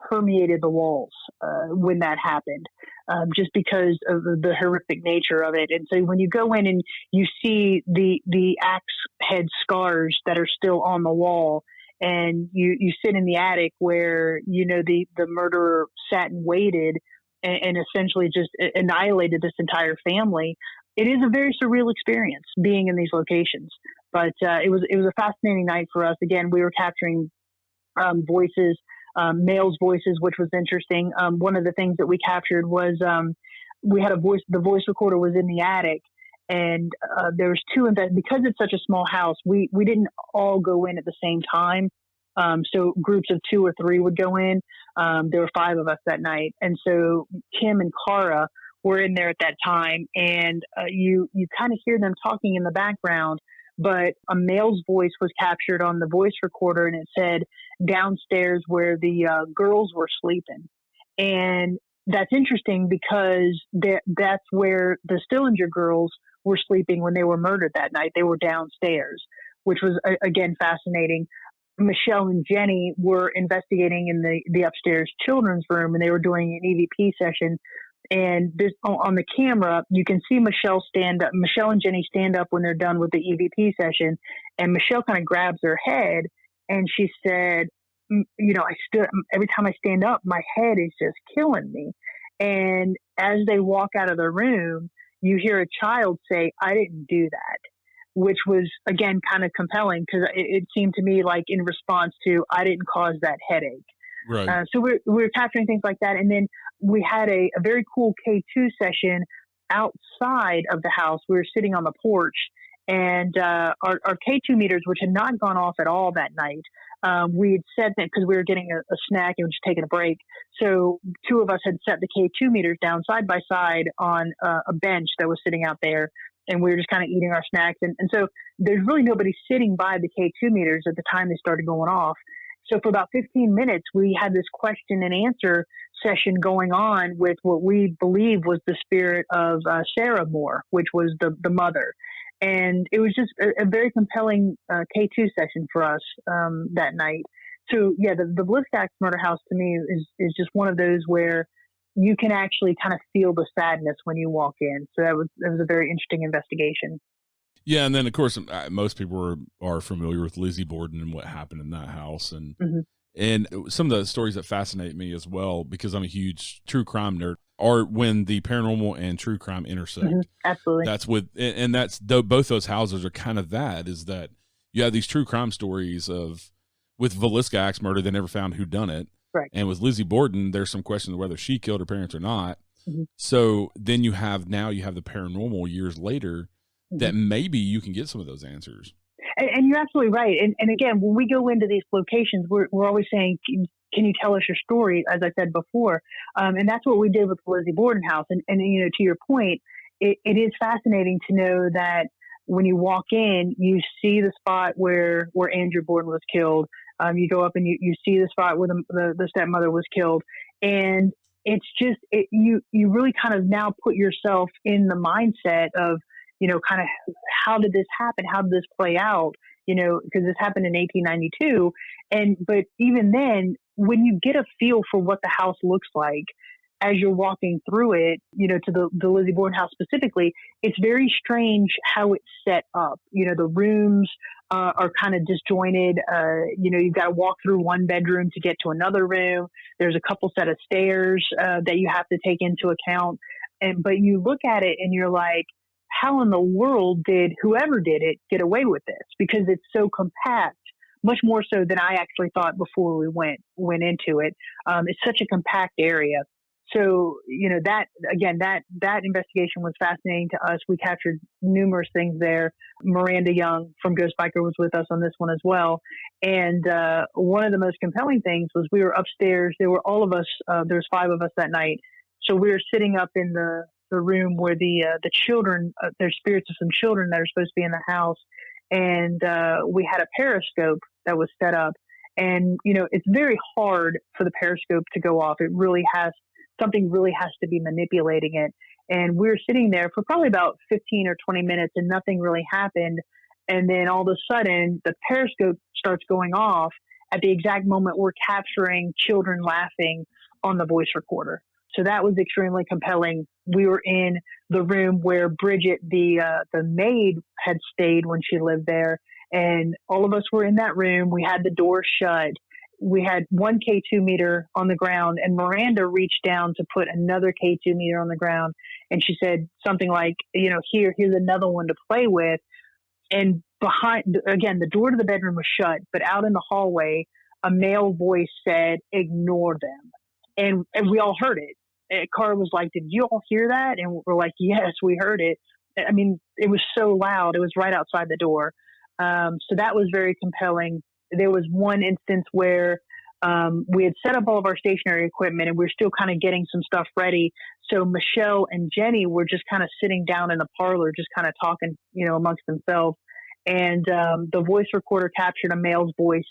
permeated the walls when that happened, just because of the horrific nature of it. And so when you go in and you see the axe head scars that are still on the wall, and you sit in the attic where, you know, the murderer sat and waited and essentially just annihilated this entire family. It is a very surreal experience being in these locations. But it was a fascinating night for us. Again, we were capturing voices, males' voices, which was interesting. One of the things that we captured was we had a voice. The voice recorder was in the attic, and there was two. Because it's such a small house, we didn't all go in at the same time. So groups of 2 or 3 would go in. There were 5 of us that night, and so Kim and Cara were in there at that time, and you kind of hear them talking in the background. But a male's voice was captured on the voice recorder, and it said downstairs where the girls were sleeping. And that's interesting because that's where the Stillinger girls were sleeping when they were murdered that night. They were downstairs, which was, again, fascinating. Michelle and Jenny were investigating in the upstairs children's room, and they were doing an EVP session. And this on the camera, you can see Michelle stand up. Michelle and Jenny stand up when they're done with the EVP session, and Michelle kind of grabs her head, and she said, "You know, every time I stand up, my head is just killing me." And as they walk out of the room, you hear a child say, "I didn't do that," which was, again, kind of compelling because it seemed to me like in response to, "I didn't cause that headache." Right. So we're capturing things like that. And then we had a very cool K2 session outside of the house. We were sitting on the porch, and our K2 meters, which had not gone off at all that night, we had set that because we were getting a snack and just taking a break. So 2 of us had set the K2 meters down side by side on a bench that was sitting out there. And we were just kind of eating our snacks. And so there's really nobody sitting by the K2 meters at the time they started going off. So for about 15 minutes, we had this question and answer session going on with what we believe was the spirit of Sarah Moore, which was the mother. And it was just a very compelling K2 session for us that night. So, yeah, the Villisca Axe Murder House to me is just one of those where you can actually kind of feel the sadness when you walk in. So that was a very interesting investigation. Yeah, and then of course most people are familiar with Lizzie Borden and what happened in that house, and and some of the stories that fascinate me as well, because I'm a huge true crime nerd, are when the paranormal and true crime intersect. Absolutely, that's and that's both those houses are kind of is that you have these true crime stories with Villisca Axe Murder, they never found who done it, right? And with Lizzie Borden, there's some question of whether she killed her parents or not. So then you have the paranormal years later. That maybe you can get some of those answers. And you're absolutely right. And again, when we go into these locations, we're always saying, can you tell us your story, as I said before? And that's what we did with the Lizzie Borden house. And you know, to your point, it is fascinating to know that when you walk in, you see the spot where Andrew Borden was killed. You go up and you see the spot where the stepmother was killed. And it's just, you really kind of now put yourself in the mindset of, you know, kind of how did this happen? How did this play out? You know, because this happened in 1892. But even then, when you get a feel for what the house looks like, as you're walking through it, to the Lizzie Borden house specifically, it's very strange how it's set up. The rooms are kind of disjointed. You've got to walk through one bedroom to get to another room. There's a couple set of stairs that you have to take into account. But you look at it and you're like, how in the world did whoever did it get away with this? Because it's so compact, much more so than I actually thought before we went into it. It's such a compact area. So, that investigation was fascinating to us. We captured numerous things there. Miranda Young from Ghost Biker was with us on this one as well. And one of the most compelling things was we were upstairs. There were all of us, there was 5 of us that night. So we were sitting up in the room where the children, there's spirits of some children that are supposed to be in the house. And we had a periscope that was set up. And, it's very hard for the periscope to go off. Something really has to be manipulating it. And we were sitting there for probably about 15 or 20 minutes and nothing really happened. And then all of a sudden the periscope starts going off at the exact moment we're capturing children laughing on the voice recorder. So that was extremely compelling. We were in the room where Bridget, the maid, had stayed when she lived there. And all of us were in that room. We had the door shut. We had one K2 meter on the ground, and Miranda reached down to put another K2 meter on the ground. And she said something like, here's another one to play with. And again, the door to the bedroom was shut, but out in the hallway, a male voice said, "Ignore them." And we all heard it. And Cara was like, "Did you all hear that?" And we're like, "Yes, we heard it." I mean, it was so loud. It was right outside the door. So that was very compelling. There was one instance where we had set up all of our stationary equipment and we were still kind of getting some stuff ready. So Michelle and Jenny were just kind of sitting down in the parlor, just kind of talking, amongst themselves. And the voice recorder captured a male's voice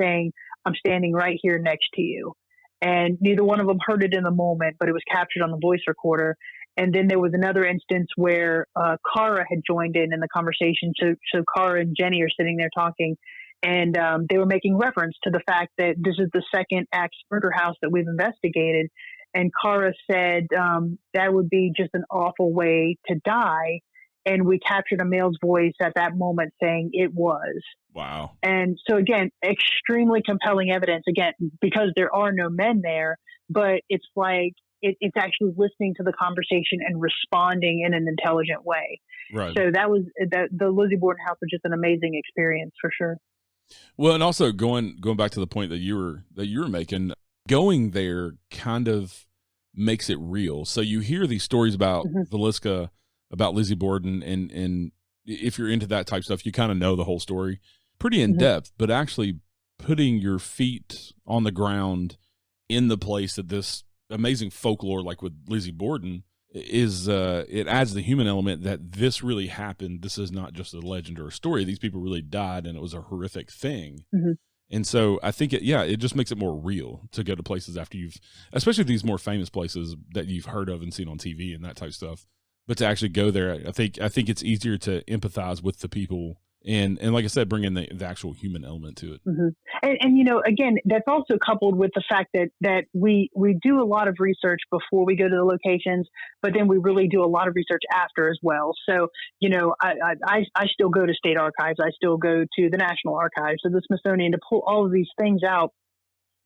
saying, "I'm standing right here next to you." And neither one of them heard it in the moment, but it was captured on the voice recorder. And then there was another instance where Cara had joined in the conversation. So Cara and Jenny are sitting there talking. And they were making reference to the fact that this is the second Axe Murder house that we've investigated. And Cara said that would be just an awful way to die. And we captured a male's voice at that moment saying it was. Wow. And so, again, extremely compelling evidence, again, because there are no men there, but it's like it's actually listening to the conversation and responding in an intelligent way. Right. So the Lizzie Borden house was just an amazing experience for sure. Well, and also going back to the point that you were making, going there kind of makes it real. So you hear these stories about Villisca, about Lizzie Borden, and if you're into that type of stuff, you kind of know the whole story pretty in depth, but actually putting your feet on the ground in the place that this amazing folklore, like with Lizzie Borden, is it adds the human element that this really happened. This is not just a legend or a story. These people really died, and it was a horrific thing. And so I think it just makes it more real to go to places after especially these more famous places that you've heard of and seen on TV and that type of stuff. But to actually go there, I think it's easier to empathize with the people and like I said, bring in the actual human element to it. And again, that's also coupled with the fact that we do a lot of research before we go to the locations, but then we really do a lot of research after as well. So, I still go to state archives. I still go to the National Archives, so the Smithsonian, to pull all of these things out.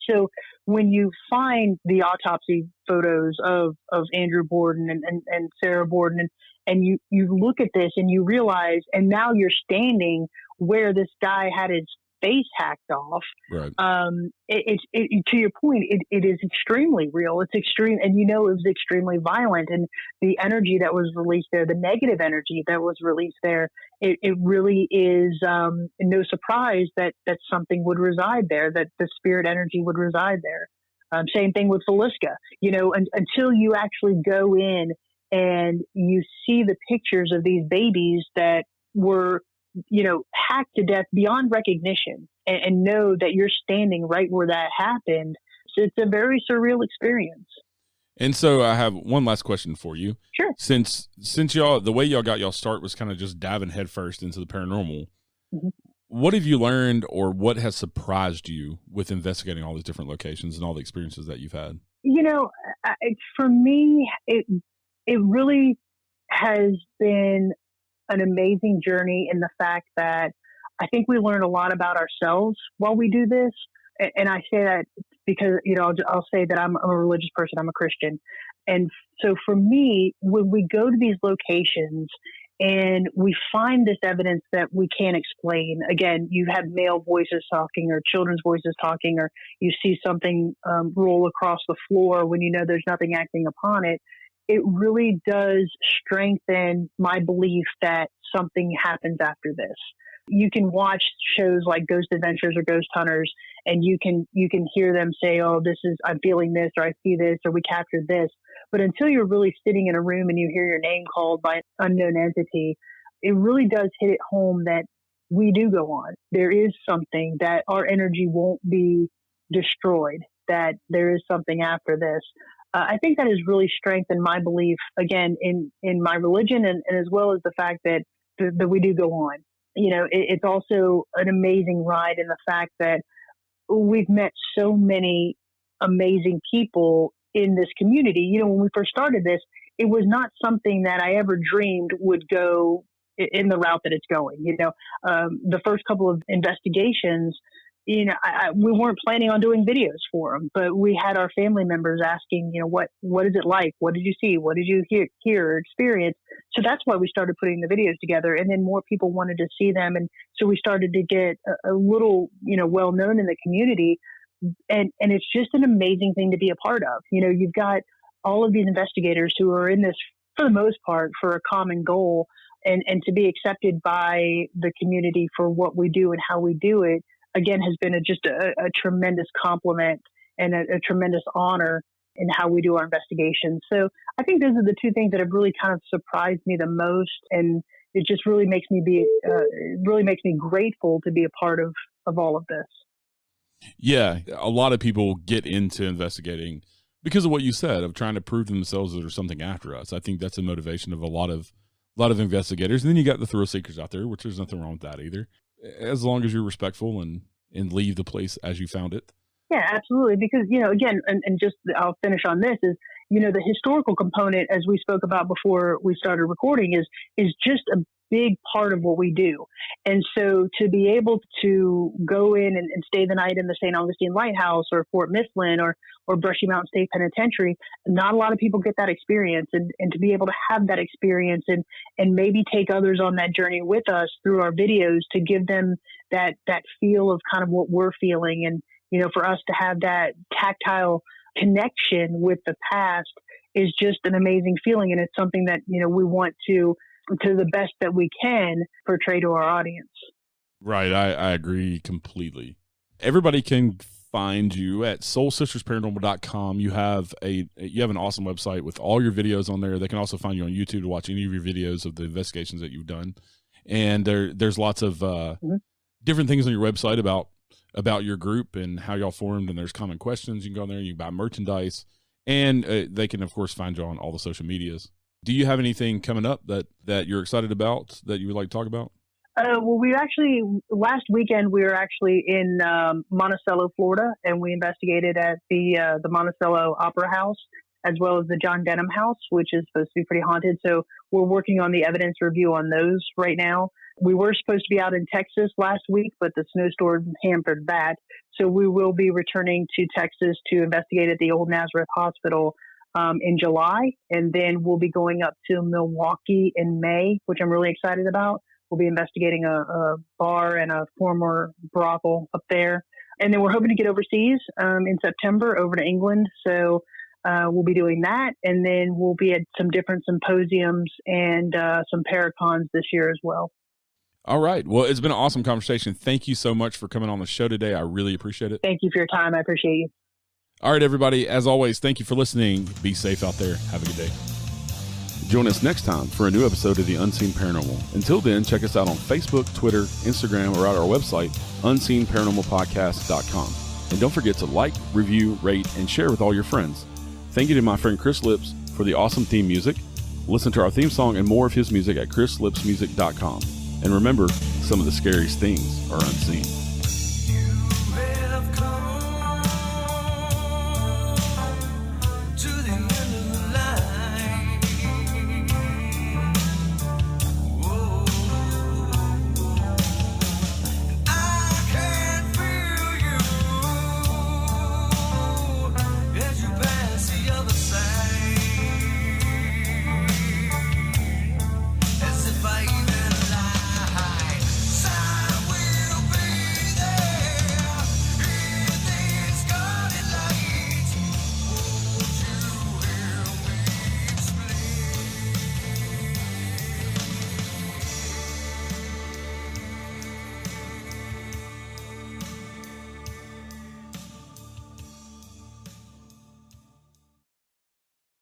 So when you find the autopsy photos of Andrew Borden and Sarah Borden, and you look at this and you realize, and now you're standing where this guy had his face hacked off. Right. To your point, it is extremely real. It's extreme, and it was extremely violent, and the energy that was released there, the negative energy that was released there, it really is no surprise that something would reside there, that the spirit energy would reside there. Same thing with Villisca. Until you actually go in and you see the pictures of these babies that were hacked to death beyond recognition, and know that you're standing right where that happened. So it's a very surreal experience. And so I have one last question for you. Sure. Since y'all, the way y'all got y'all start was kind of just diving headfirst into the paranormal, what have you learned, or what has surprised you with investigating all these different locations and all the experiences that you've had? For me, it really has been an amazing journey in the fact that I think we learn a lot about ourselves while we do this. And I say that because, I'll say that I'm a religious person. I'm a Christian. And so for me, when we go to these locations and we find this evidence that we can't explain, again, you have male voices talking or children's voices talking, or you see something roll across the floor when you know there's nothing acting upon it, it really does strengthen my belief that something happens after this. You can watch shows like Ghost Adventures or Ghost Hunters, and you can hear them say, "Oh, I'm feeling this, or I see this, or we captured this." But until you're really sitting in a room and you hear your name called by an unknown entity, it really does hit it home that we do go on. There is something, that our energy won't be destroyed, that there is something after this. I think that has really strengthened my belief, again, in my religion, and as well as the fact that we do go on. It's also an amazing ride in the fact that we've met so many amazing people in this community. When we first started this, it was not something that I ever dreamed would go in the route that it's going. The first couple of investigations, we weren't planning on doing videos for them, but we had our family members asking, what is it like? What did you see? What did you hear or experience? So that's why we started putting the videos together, and then more people wanted to see them. And so we started to get a little, well known in the community. And it's just an amazing thing to be a part of. You've got all of these investigators who are in this, for the most part, for a common goal, and to be accepted by the community for what we do and how we do it, again, has been just a tremendous compliment and a tremendous honor in how we do our investigations. So I think those are the two things that have really kind of surprised me the most. And it just really makes me grateful to be a part of all of this. Yeah. A lot of people get into investigating because of what you said, of trying to prove to themselves that there's something after us. I think that's a motivation of a lot of investigators. And then you got the thrill seekers out there, which there's nothing wrong with that either, as long as you're respectful and leave the place as you found it. Yeah, absolutely. Because, again, and just I'll finish on this is, the historical component, as we spoke about before we started recording, is just a big part of what we do. And so to be able to go in and stay the night in the St. Augustine Lighthouse or Fort Mifflin or Brushy Mountain State Penitentiary, not a lot of people get that experience. And to be able to have that experience and maybe take others on that journey with us through our videos to give them that feel of kind of what we're feeling. And, for us to have that tactile connection with the past is just an amazing feeling. And it's something that, we want to the best that we can portray to our audience. Right. I agree completely. Everybody can find you at soulsistersparanormal.com. You have an awesome website with all your videos on there. They can also find you on YouTube to watch any of your videos of the investigations that you've done. And there's lots of different things on your website about your group and how y'all formed, and there's common questions. You can go on there and you can buy merchandise, and they can, of course, find you on all the social medias. Do you have anything coming up that you're excited about that you would like to talk about? Well, last weekend we were actually in Monticello, Florida, and we investigated at the Monticello Opera House, as well as the John Denham House, which is supposed to be pretty haunted. So we're working on the evidence review on those right now. We were supposed to be out in Texas last week, but the snowstorm hampered that. So we will be returning to Texas to investigate at the Old Nazareth Hospital in July. And then we'll be going up to Milwaukee in May, which I'm really excited about. We'll be investigating a bar and a former brothel up there. And then we're hoping to get overseas in September over to England. So we'll be doing that. And then we'll be at some different symposiums and some paracons this year as well. All right. Well, it's been an awesome conversation. Thank you so much for coming on the show today. I really appreciate it. Thank you for your time. I appreciate you. All right, everybody. As always, thank you for listening. Be safe out there. Have a good day. Join us next time for a new episode of The Unseen Paranormal. Until then, check us out on Facebook, Twitter, Instagram, or at our website, unseenparanormalpodcast.com. And don't forget to like, review, rate, and share with all your friends. Thank you to my friend Chris Lips for the awesome theme music. Listen to our theme song and more of his music at chrislipsmusic.com. And remember, some of the scariest things are unseen.